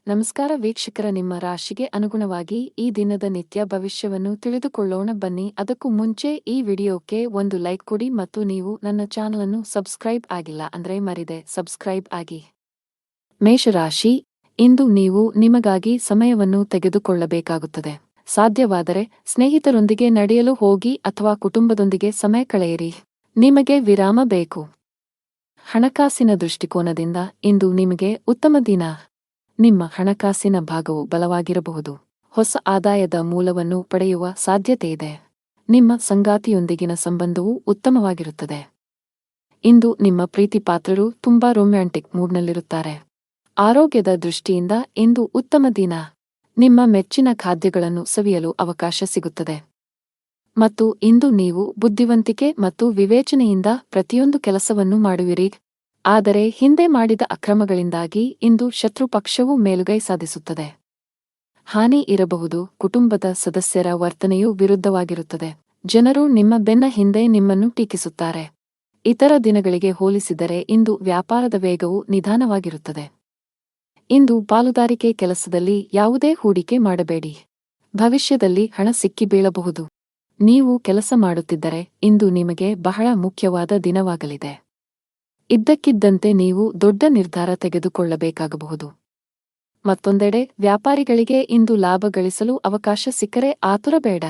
ನಮಸ್ಕಾರ ವೀಕ್ಷಕರ, ನಿಮ್ಮ ರಾಶಿಗೆ ಅನುಗುಣವಾಗಿ ಈ ದಿನದ ನಿತ್ಯ ಭವಿಷ್ಯವನ್ನು ತಿಳಿದುಕೊಳ್ಳೋಣ ಬನ್ನಿ. ಅದಕ್ಕೂ ಮುಂಚೆ ಈ ವಿಡಿಯೋಕ್ಕೆ ಒಂದು ಲೈಕ್ ಕೊಡಿ ಮತ್ತು ನೀವು ನನ್ನ ಚಾನಲ್ ಅನ್ನು ಸಬ್ಸ್ಕ್ರೈಬ್ ಆಗಿಲ್ಲ ಅಂದ್ರೆ ಮರಿದೆ ಸಬ್ಸ್ಕ್ರೈಬ್ ಆಗಿ. ಮೇಷರಾಶಿ, ಇಂದು ನೀವು ನಿಮಗಾಗಿ ಸಮಯವನ್ನು ತೆಗೆದುಕೊಳ್ಳಬೇಕಾಗುತ್ತದೆ. ಸಾಧ್ಯವಾದರೆ ಸ್ನೇಹಿತರೊಂದಿಗೆ ನಡೆಯಲು ಹೋಗಿ ಅಥವಾ ಕುಟುಂಬದೊಂದಿಗೆ ಸಮಯ ಕಳೆಯಿರಿ. ನಿಮಗೆ ವಿರಾಮ ಬೇಕು. ಹಣಕಾಸಿನ ದೃಷ್ಟಿಕೋನದಿಂದ ಇಂದು ನಿಮಗೆ ಉತ್ತಮ ದಿನ. ನಿಮ್ಮ ಹಣಕಾಸಿನ ಭಾಗವು ಬಲವಾಗಿರಬಹುದು. ಹೊಸ ಆದಾಯದ ಮೂಲವನ್ನು ಪಡೆಯುವ ಸಾಧ್ಯತೆಯಿದೆ. ನಿಮ್ಮ ಸಂಗಾತಿಯೊಂದಿಗಿನ ಸಂಬಂಧವು ಉತ್ತಮವಾಗಿರುತ್ತದೆ. ಇಂದು ನಿಮ್ಮ ಪ್ರೀತಿಪಾತ್ರರು ತುಂಬಾ ರೊಮ್ಯಾಂಟಿಕ್ ಮೂಡ್ನಲ್ಲಿರುತ್ತಾರೆ. ಆರೋಗ್ಯದ ದೃಷ್ಟಿಯಿಂದ ಇಂದು ಉತ್ತಮ ದಿನ. ನಿಮ್ಮ ಮೆಚ್ಚಿನ ಖಾದ್ಯಗಳನ್ನು ಸವಿಯಲು ಅವಕಾಶ ಸಿಗುತ್ತದೆ. ಮತ್ತು ಇಂದು ನೀವು ಬುದ್ಧಿವಂತಿಕೆ ಮತ್ತು ವಿವೇಚನೆಯಿಂದ ಪ್ರತಿಯೊಂದು ಕೆಲಸವನ್ನು ಮಾಡುವಿರಿ. ಆದರೆ ಹಿಂದೆ ಮಾಡಿದ ಅಕ್ರಮಗಳಿಂದಾಗಿ ಇಂದು ಶತ್ರುಪಕ್ಷವು ಮೇಲುಗೈ ಸಾಧಿಸುತ್ತದೆ. ಹಾನಿ ಇರಬಹುದು. ಕುಟುಂಬದ ಸದಸ್ಯರ ವರ್ತನೆಯು ವಿರುದ್ಧವಾಗಿರುತ್ತದೆ. ಜನರು ನಿಮ್ಮ ಬೆನ್ನ ಹಿಂದೆ ನಿಮ್ಮನ್ನು ಟೀಕಿಸುತ್ತಾರೆ. ಇತರ ದಿನಗಳಿಗೆ ಹೋಲಿಸಿದರೆ ಇಂದು ವ್ಯಾಪಾರದ ವೇಗವು ನಿಧಾನವಾಗಿರುತ್ತದೆ. ಇಂದು ಪಾಲುದಾರಿಕೆ ಕೆಲಸದಲ್ಲಿ ಯಾವುದೇ ಹೂಡಿಕೆ ಮಾಡಬೇಡಿ. ಭವಿಷ್ಯದಲ್ಲಿ ಹಣ ಸಿಕ್ಕಿ ಬೀಳಬಹುದು. ನೀವು ಕೆಲಸ ಮಾಡುತ್ತಿದ್ದರೆ ಇಂದು ನಿಮಗೆ ಬಹಳ ಮುಖ್ಯವಾದ ದಿನವಾಗಲಿದೆ. ಇದ್ದಕ್ಕಿದ್ದಂತೆ ನೀವು ದೊಡ್ಡ ನಿರ್ಧಾರ ತೆಗೆದುಕೊಳ್ಳಬೇಕಾಗಬಹುದು. ಮತ್ತೊಂದೆಡೆ ವ್ಯಾಪಾರಿಗಳಿಗೆ ಇಂದು ಲಾಭ ಗಳಿಸಲು ಅವಕಾಶ ಸಿಕ್ಕರೆ ಆತುರ ಬೇಡ.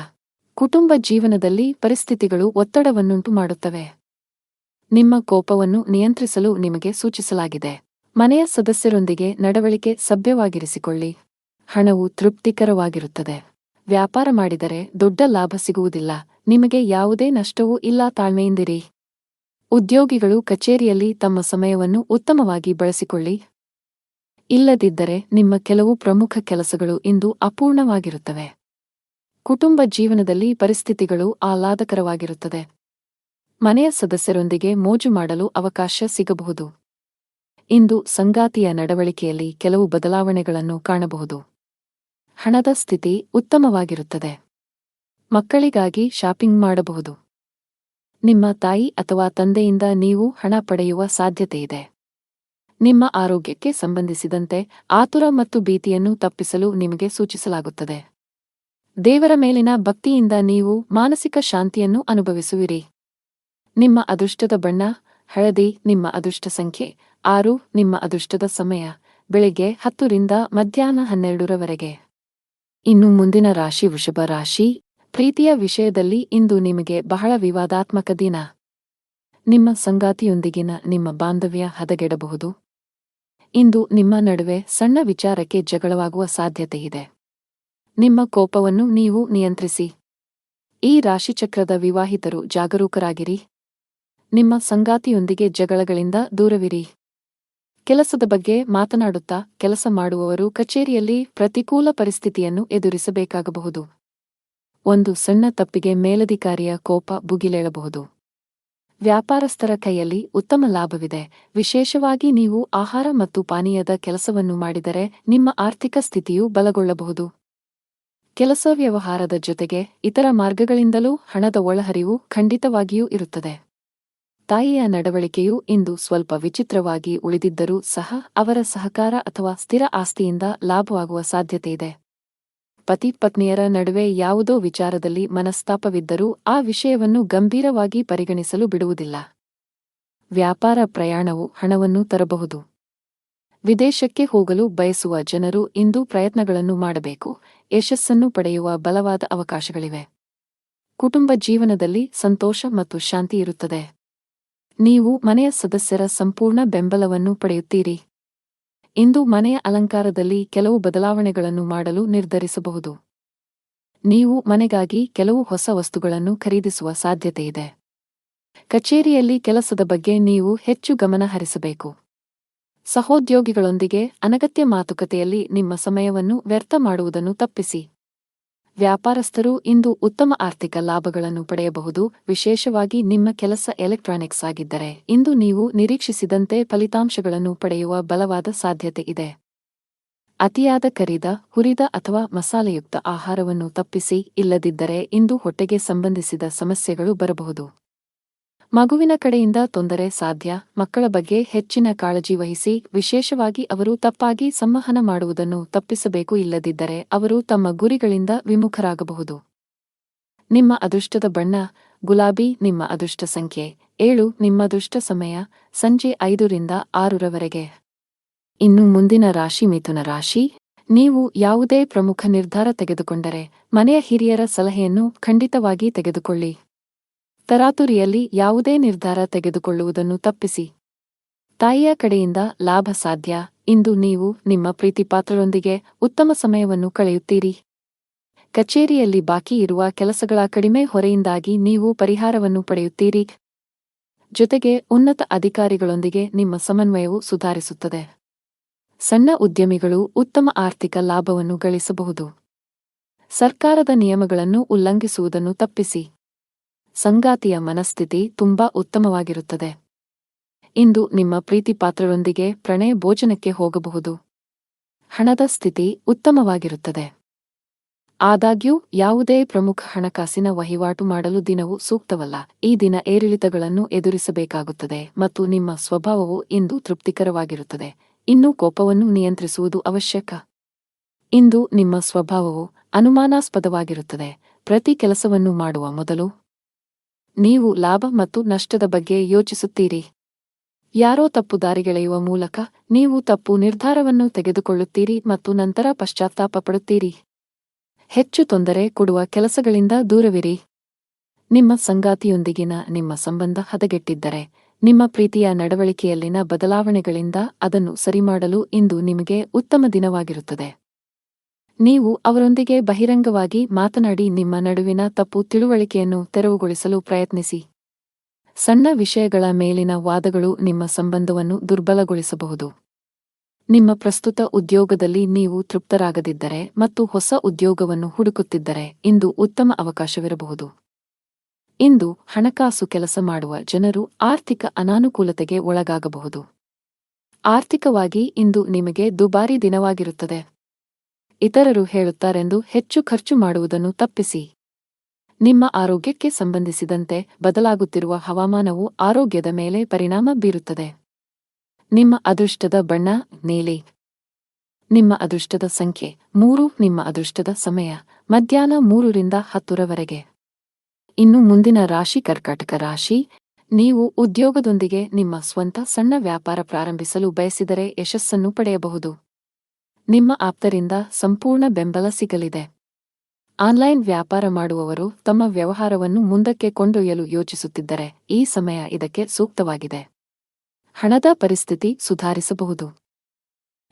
ಕುಟುಂಬ ಜೀವನದಲ್ಲಿ ಪರಿಸ್ಥಿತಿಗಳು ಒತ್ತಡವನ್ನುಂಟು ಮಾಡುತ್ತವೆ. ನಿಮ್ಮ ಕೋಪವನ್ನು ನಿಯಂತ್ರಿಸಲು ನಿಮಗೆ ಸೂಚಿಸಲಾಗಿದೆ. ಮನೆಯ ಸದಸ್ಯರೊಂದಿಗೆ ನಡವಳಿಕೆ ಸಭ್ಯವಾಗಿರಿಸಿಕೊಳ್ಳಿ. ಹಣವು ತೃಪ್ತಿಕರವಾಗಿರುತ್ತದೆ. ವ್ಯಾಪಾರ ಮಾಡಿದರೆ ದೊಡ್ಡ ಲಾಭ ಸಿಗುವುದಿಲ್ಲ. ನಿಮಗೆ ಯಾವುದೇ ನಷ್ಟವೂ ಇಲ್ಲ. ತಾಳ್ಮೆಯಿಂದಿರಿ. ಉದ್ಯೋಗಿಗಳು ಕಚೇರಿಯಲ್ಲಿ ತಮ್ಮ ಸಮಯವನ್ನು ಉತ್ತಮವಾಗಿ ಬಳಸಿಕೊಳ್ಳಿ. ಇಲ್ಲದಿದ್ದರೆ ನಿಮ್ಮ ಕೆಲವು ಪ್ರಮುಖ ಕೆಲಸಗಳು ಇಂದು ಅಪೂರ್ಣವಾಗಿರುತ್ತವೆ. ಕುಟುಂಬ ಜೀವನದಲ್ಲಿ ಪರಿಸ್ಥಿತಿಗಳು ಆಹ್ಲಾದಕರವಾಗಿರುತ್ತದೆ. ಮನೆಯ ಸದಸ್ಯರೊಂದಿಗೆ ಮೋಜು ಮಾಡಲು ಅವಕಾಶ ಸಿಗಬಹುದು. ಇಂದು ಸಂಗಾತಿಯ ನಡವಳಿಕೆಯಲ್ಲಿ ಕೆಲವು ಬದಲಾವಣೆಗಳನ್ನು ಕಾಣಬಹುದು. ಹಣದ ಸ್ಥಿತಿ ಉತ್ತಮವಾಗಿರುತ್ತದೆ. ಮಕ್ಕಳಿಗಾಗಿ ಶಾಪಿಂಗ್ ಮಾಡಬಹುದು. ನಿಮ್ಮ ತಾಯಿ ಅಥವಾ ತಂದೆಯಿಂದ ನೀವು ಹಣ ಪಡೆಯುವ ಸಾಧ್ಯತೆಯಿದೆ. ನಿಮ್ಮ ಆರೋಗ್ಯಕ್ಕೆ ಸಂಬಂಧಿಸಿದಂತೆ ಆತುರ ಮತ್ತು ಭೀತಿಯನ್ನು ತಪ್ಪಿಸಲು ನಿಮಗೆ ಸೂಚಿಸಲಾಗುತ್ತದೆ. ದೇವರ ಮೇಲಿನ ಭಕ್ತಿಯಿಂದ ನೀವು ಮಾನಸಿಕ ಶಾಂತಿಯನ್ನು ಅನುಭವಿಸುವಿರಿ. ನಿಮ್ಮ ಅದೃಷ್ಟದ ಬಣ್ಣ ಹಳದಿ. ನಿಮ್ಮ ಅದೃಷ್ಟ ಸಂಖ್ಯೆ 6. ನಿಮ್ಮ ಅದೃಷ್ಟದ ಸಮಯ ಬೆಳಿಗ್ಗೆ 10 ರಿಂದ ಮಧ್ಯಾಹ್ನ 12ರವರೆಗೆ. ಇನ್ನು ಮುಂದಿನ ರಾಶಿ ವೃಷಭ ರಾಶಿ. ಪ್ರೀತಿಯ ವಿಷಯದಲ್ಲಿ ಇಂದು ನಿಮಗೆ ಬಹಳ ವಿವಾದಾತ್ಮಕ ದಿನ. ನಿಮ್ಮ ಸಂಗಾತಿಯೊಂದಿಗಿನ ನಿಮ್ಮ ಬಾಂಧವ್ಯ ಹದಗೆಡಬಹುದು. ಇಂದು ನಿಮ್ಮ ನಡುವೆ ಸಣ್ಣ ವಿಚಾರಕ್ಕೆ ಜಗಳವಾಗುವ ಸಾಧ್ಯತೆಯಿದೆ. ನಿಮ್ಮ ಕೋಪವನ್ನು ನೀವು ನಿಯಂತ್ರಿಸಿ. ಈ ರಾಶಿಚಕ್ರದ ವಿವಾಹಿತರು ಜಾಗರೂಕರಾಗಿರಿ. ನಿಮ್ಮ ಸಂಗಾತಿಯೊಂದಿಗೆ ಜಗಳಗಳಿಂದ ದೂರವಿರಿ. ಕೆಲಸದ ಬಗ್ಗೆ ಮಾತನಾಡುತ್ತಾ ಕೆಲಸ ಮಾಡುವವರು ಕಚೇರಿಯಲ್ಲಿ ಪ್ರತಿಕೂಲ ಪರಿಸ್ಥಿತಿಯನ್ನು ಎದುರಿಸಬೇಕಾಗಬಹುದು. ಒಂದು ಸಣ್ಣ ತಪ್ಪಿಗೆ ಮೇಲಧಿಕಾರಿಯ ಕೋಪ ಭುಗಿಲೇಳಬಹುದು. ವ್ಯಾಪಾರಸ್ಥರ ಕೈಯಲ್ಲಿ ಉತ್ತಮ ಲಾಭವಿದೆ. ವಿಶೇಷವಾಗಿ ನೀವು ಆಹಾರ ಮತ್ತು ಪಾನೀಯದ ಕೆಲಸವನ್ನು ಮಾಡಿದರೆ ನಿಮ್ಮ ಆರ್ಥಿಕ ಸ್ಥಿತಿಯು ಬಲಗೊಳ್ಳಬಹುದು. ಕೆಲಸ ವ್ಯವಹಾರದ ಜೊತೆಗೆ ಇತರ ಮಾರ್ಗಗಳಿಂದಲೂ ಹಣದ ಒಳಹರಿವು ಖಂಡಿತವಾಗಿಯೂ ಇರುತ್ತದೆ. ತಾಯಿಯ ನಡವಳಿಕೆಯು ಇಂದು ಸ್ವಲ್ಪ ವಿಚಿತ್ರವಾಗಿ ಉಳಿದಿದ್ದರೂ ಸಹ ಅವರ ಸಹಕಾರ ಅಥವಾ ಸ್ಥಿರ ಆಸ್ತಿಯಿಂದ ಲಾಭವಾಗುವ ಸಾಧ್ಯತೆಯಿದೆ. ಪತಿ ಪತ್ನಿಯರ ನಡುವೆ ಯಾವುದೋ ವಿಚಾರದಲ್ಲಿ ಮನಸ್ತಾಪವಿದ್ದರೂ ಆ ವಿಷಯವನ್ನು ಗಂಭೀರವಾಗಿ ಪರಿಗಣಿಸಲು ಬಿಡುವುದಿಲ್ಲ. ವ್ಯಾಪಾರ ಪ್ರಯಾಣವು ಹಣವನ್ನು ತರಬಹುದು. ವಿದೇಶಕ್ಕೆ ಹೋಗಲು ಬಯಸುವ ಜನರು ಇಂದು ಪ್ರಯತ್ನಗಳನ್ನು ಮಾಡಬೇಕು. ಯಶಸ್ಸನ್ನು ಪಡೆಯುವ ಬಲವಾದ ಅವಕಾಶಗಳಿವೆ. ಕುಟುಂಬ ಜೀವನದಲ್ಲಿ ಸಂತೋಷ ಮತ್ತು ಶಾಂತಿ ಇರುತ್ತದೆ. ನೀವು ಮನೆಯ ಸದಸ್ಯರ ಸಂಪೂರ್ಣ ಬೆಂಬಲವನ್ನು ಪಡೆಯುತ್ತೀರಿ. ಇಂದು ಮನೆಯ ಅಲಂಕಾರದಲ್ಲಿ ಕೆಲವು ಬದಲಾವಣೆಗಳನ್ನು ಮಾಡಲು ನಿರ್ಧರಿಸಬಹುದು. ನೀವು ಮನೆಗಾಗಿ ಕೆಲವು ಹೊಸ ವಸ್ತುಗಳನ್ನು ಖರೀದಿಸುವ ಸಾಧ್ಯತೆಯಿದೆ. ಕಚೇರಿಯಲ್ಲಿ ಕೆಲಸದ ಬಗ್ಗೆ ನೀವು ಹೆಚ್ಚು ಗಮನ ಹರಿಸಬೇಕು. ಸಹೋದ್ಯೋಗಿಗಳೊಂದಿಗೆ ಅನಗತ್ಯ ಮಾತುಕತೆಯಲ್ಲಿ ನಿಮ್ಮ ಸಮಯವನ್ನು ವ್ಯರ್ಥ ಮಾಡುವುದನ್ನು ತಪ್ಪಿಸಿ. ವ್ಯಾಪಾರಸ್ಥರು ಇಂದು ಉತ್ತಮ ಆರ್ಥಿಕ ಲಾಭಗಳನ್ನು ಪಡೆಯಬಹುದು. ವಿಶೇಷವಾಗಿ ನಿಮ್ಮ ಕೆಲಸ ಎಲೆಕ್ಟ್ರಾನಿಕ್ಸ್ ಆಗಿದ್ದರೆ ಇಂದು ನೀವು ನಿರೀಕ್ಷಿಸಿದಂತೆ ಫಲಿತಾಂಶಗಳನ್ನು ಪಡೆಯುವ ಬಲವಾದ ಸಾಧ್ಯತೆ ಇದೆ. ಅತಿಯಾದ ಕರಿದ, ಹುರಿದ ಅಥವಾ ಮಸಾಲೆಯುಕ್ತ ಆಹಾರವನ್ನು ತಪ್ಪಿಸಿ. ಇಲ್ಲದಿದ್ದರೆ ಇಂದು ಹೊಟ್ಟೆಗೆ ಸಂಬಂಧಿಸಿದ ಸಮಸ್ಯೆಗಳು ಬರಬಹುದು. ಮಗುವಿನ ಕಡೆಯಿಂದ ತೊಂದರೆ ಸಾಧ್ಯ. ಮಕ್ಕಳ ಬಗ್ಗೆ ಹೆಚ್ಚಿನ ಕಾಳಜಿ ವಹಿಸಿ, ವಿಶೇಷವಾಗಿ ಅವರು ತಪ್ಪಾಗಿ ಸಂವಹನ ಮಾಡುವುದನ್ನು ತಪ್ಪಿಸಬೇಕು. ಇಲ್ಲದಿದ್ದರೆ ಅವರು ತಮ್ಮ ಗುರಿಗಳಿಂದ ವಿಮುಖರಾಗಬಹುದು. ನಿಮ್ಮ ಅದೃಷ್ಟದ ಬಣ್ಣ ಗುಲಾಬಿ. ನಿಮ್ಮ ಅದೃಷ್ಟ ಸಂಖ್ಯೆ 7. ನಿಮ್ಮ ಅದೃಷ್ಟ ಸಮಯ ಸಂಜೆ 5 ರಿಂದ 6 ರವರೆಗೆ. ಇನ್ನು ಮುಂದಿನ ರಾಶಿ ಮಿಥುನ ರಾಶಿ. ನೀವು ಯಾವುದೇ ಪ್ರಮುಖ ನಿರ್ಧಾರ ತೆಗೆದುಕೊಂಡರೆ ಮನೆಯ ಹಿರಿಯರ ಸಲಹೆಯನ್ನು ಖಂಡಿತವಾಗಿ ತೆಗೆದುಕೊಳ್ಳಿ. ತರಾತುರಿಯಲ್ಲಿ ಯಾವುದೇ ನಿರ್ಧಾರ ತೆಗೆದುಕೊಳ್ಳುವುದನ್ನು ತಪ್ಪಿಸಿ. ತಾಯಿಯ ಕಡೆಯಿಂದ ಲಾಭ ಸಾಧ್ಯ. ಇಂದು ನೀವು ನಿಮ್ಮ ಪ್ರೀತಿಪಾತ್ರರೊಂದಿಗೆ ಉತ್ತಮ ಸಮಯವನ್ನು ಕಳೆಯುತ್ತೀರಿ. ಕಚೇರಿಯಲ್ಲಿ ಬಾಕಿ ಇರುವ ಕೆಲಸಗಳ ಕಡಿಮೆ ಹೊರೆಯಿಂದಾಗಿ ನೀವು ಪರಿಹಾರವನ್ನು ಪಡೆಯುತ್ತೀರಿ. ಜೊತೆಗೆ ಉನ್ನತ ಅಧಿಕಾರಿಗಳೊಂದಿಗೆ ನಿಮ್ಮ ಸಮನ್ವಯವು ಸುಧಾರಿಸುತ್ತದೆ. ಸಣ್ಣ ಉದ್ಯಮಿಗಳು ಉತ್ತಮ ಆರ್ಥಿಕ ಲಾಭವನ್ನು ಗಳಿಸಬಹುದು. ಸರ್ಕಾರದ ನಿಯಮಗಳನ್ನು ಉಲ್ಲಂಘಿಸುವುದನ್ನು ತಪ್ಪಿಸಿ. ಸಂಗಾತಿಯ ಮನಸ್ಥಿತಿ ತುಂಬಾ ಉತ್ತಮವಾಗಿರುತ್ತದೆ. ಇಂದು ನಿಮ್ಮ ಪ್ರೀತಿಪಾತ್ರರೊಂದಿಗೆ ಪ್ರಣಯ ಭೋಜನಕ್ಕೆ ಹೋಗಬಹುದು. ಹಣದ ಸ್ಥಿತಿ ಉತ್ತಮವಾಗಿರುತ್ತದೆ. ಆದಾಗ್ಯೂ ಯಾವುದೇ ಪ್ರಮುಖ ಹಣಕಾಸಿನ ವಹಿವಾಟು ಮಾಡಲು ದಿನವು ಸೂಕ್ತವಲ್ಲ. ಈ ದಿನ ಏರಿಳಿತಗಳನ್ನು ಎದುರಿಸಬೇಕಾಗುತ್ತದೆ ಮತ್ತು ನಿಮ್ಮ ಸ್ವಭಾವವು ಇಂದು ತೃಪ್ತಿಕರವಾಗಿರುತ್ತದೆ. ಇನ್ನು ಕೋಪವನ್ನು ನಿಯಂತ್ರಿಸುವುದು ಅವಶ್ಯಕ. ಇಂದು ನಿಮ್ಮ ಸ್ವಭಾವವು ಅನುಮಾನಾಸ್ಪದವಾಗಿರುತ್ತದೆ. ಪ್ರತಿ ಕೆಲಸವನ್ನು ಮಾಡುವ ಮೊದಲು ನೀವು ಲಾಭ ಮತ್ತು ನಷ್ಟದ ಬಗ್ಗೆ ಯೋಚಿಸುತ್ತೀರಿ. ಯಾರೋ ತಪ್ಪು ದಾರಿಗೆಳೆಯುವ ಮೂಲಕ ನೀವು ತಪ್ಪು ನಿರ್ಧಾರವನ್ನು ತೆಗೆದುಕೊಳ್ಳುತ್ತೀರಿ ಮತ್ತು ನಂತರ ಪಶ್ಚಾತ್ತಾಪ ಪಡುತ್ತೀರಿ. ಹೆಚ್ಚು ತೊಂದರೆ ಕೊಡುವ ಕೆಲಸಗಳಿಂದ ದೂರವಿರಿ. ನಿಮ್ಮ ಸಂಗಾತಿಯೊಂದಿಗಿನ ನಿಮ್ಮ ಸಂಬಂಧ ಹದಗೆಟ್ಟಿದ್ದರೆ ನಿಮ್ಮ ಪ್ರೀತಿಯ ನಡವಳಿಕೆಯಲ್ಲಿನ ಬದಲಾವಣೆಗಳಿಂದ ಅದನ್ನು ಸರಿಮಾಡಲು ಇಂದು ನಿಮಗೆ ಉತ್ತಮ ದಿನವಾಗಿರುತ್ತದೆ. ನೀವು ಅವರೊಂದಿಗೆ ಬಹಿರಂಗವಾಗಿ ಮಾತನಾಡಿ ನಿಮ್ಮ ನಡುವಿನ ತಪ್ಪು ತಿಳುವಳಿಕೆಯನ್ನು ತೆರವುಗೊಳಿಸಲು ಪ್ರಯತ್ನಿಸಿ. ಸಣ್ಣ ವಿಷಯಗಳ ಮೇಲಿನ ವಾದಗಳು ನಿಮ್ಮ ಸಂಬಂಧವನ್ನು ದುರ್ಬಲಗೊಳಿಸಬಹುದು. ನಿಮ್ಮ ಪ್ರಸ್ತುತ ಉದ್ಯೋಗದಲ್ಲಿ ನೀವು ತೃಪ್ತರಾಗದಿದ್ದರೆ ಮತ್ತು ಹೊಸ ಉದ್ಯೋಗವನ್ನು ಹುಡುಕುತ್ತಿದ್ದರೆ ಇಂದು ಉತ್ತಮ ಅವಕಾಶವಿರಬಹುದು. ಇಂದು ಹಣಕಾಸು ಕೆಲಸ ಮಾಡುವ ಜನರು ಆರ್ಥಿಕ ಅನಾನುಕೂಲತೆಗೆ ಒಳಗಾಗಬಹುದು. ಆರ್ಥಿಕವಾಗಿ ಇಂದು ನಿಮಗೆ ದುಬಾರಿ ದಿನವಾಗಿರುತ್ತದೆ. ಇತರರು ಹೇಳುತ್ತಾರೆಂದು ಹೆಚ್ಚು ಖರ್ಚು ಮಾಡುವುದನ್ನು ತಪ್ಪಿಸಿ. ನಿಮ್ಮ ಆರೋಗ್ಯಕ್ಕೆ ಸಂಬಂಧಿಸಿದಂತೆ ಬದಲಾಗುತ್ತಿರುವ ಹವಾಮಾನವು ಆರೋಗ್ಯದ ಮೇಲೆ ಪರಿಣಾಮ ಬೀರುತ್ತದೆ. ನಿಮ್ಮ ಅದೃಷ್ಟದ ಬಣ್ಣ ನೀಲಿ. ನಿಮ್ಮ ಅದೃಷ್ಟದ ಸಂಖ್ಯೆ 3. ನಿಮ್ಮ ಅದೃಷ್ಟದ ಸಮಯ ಮಧ್ಯಾಹ್ನ 3 ರಿಂದ 10 ರವರೆಗೆ. ಇನ್ನು ಮುಂದಿನ ರಾಶಿ ಕರ್ಕಾಟಕ ರಾಶಿ. ನೀವು ಉದ್ಯೋಗದೊಂದಿಗೆ ನಿಮ್ಮ ಸ್ವಂತ ಸಣ್ಣ ವ್ಯಾಪಾರ ಪ್ರಾರಂಭಿಸಲು ಬಯಸಿದರೆ ಯಶಸ್ಸನ್ನು ಪಡೆಯಬಹುದು. ನಿಮ್ಮ ಆಪ್ತರಿಂದ ಸಂಪೂರ್ಣ ಬೆಂಬಲ ಸಿಗಲಿದೆ. ಆನ್ಲೈನ್ ವ್ಯಾಪಾರ ಮಾಡುವವರು ತಮ್ಮ ವ್ಯವಹಾರವನ್ನು ಮುಂದಕ್ಕೆ ಕೊಂಡೊಯ್ಯಲು ಯೋಚಿಸುತ್ತಿದ್ದರೆ ಈ ಸಮಯ ಇದಕ್ಕೆ ಸೂಕ್ತವಾಗಿದೆ. ಹಣದ ಪರಿಸ್ಥಿತಿ ಸುಧಾರಿಸಬಹುದು.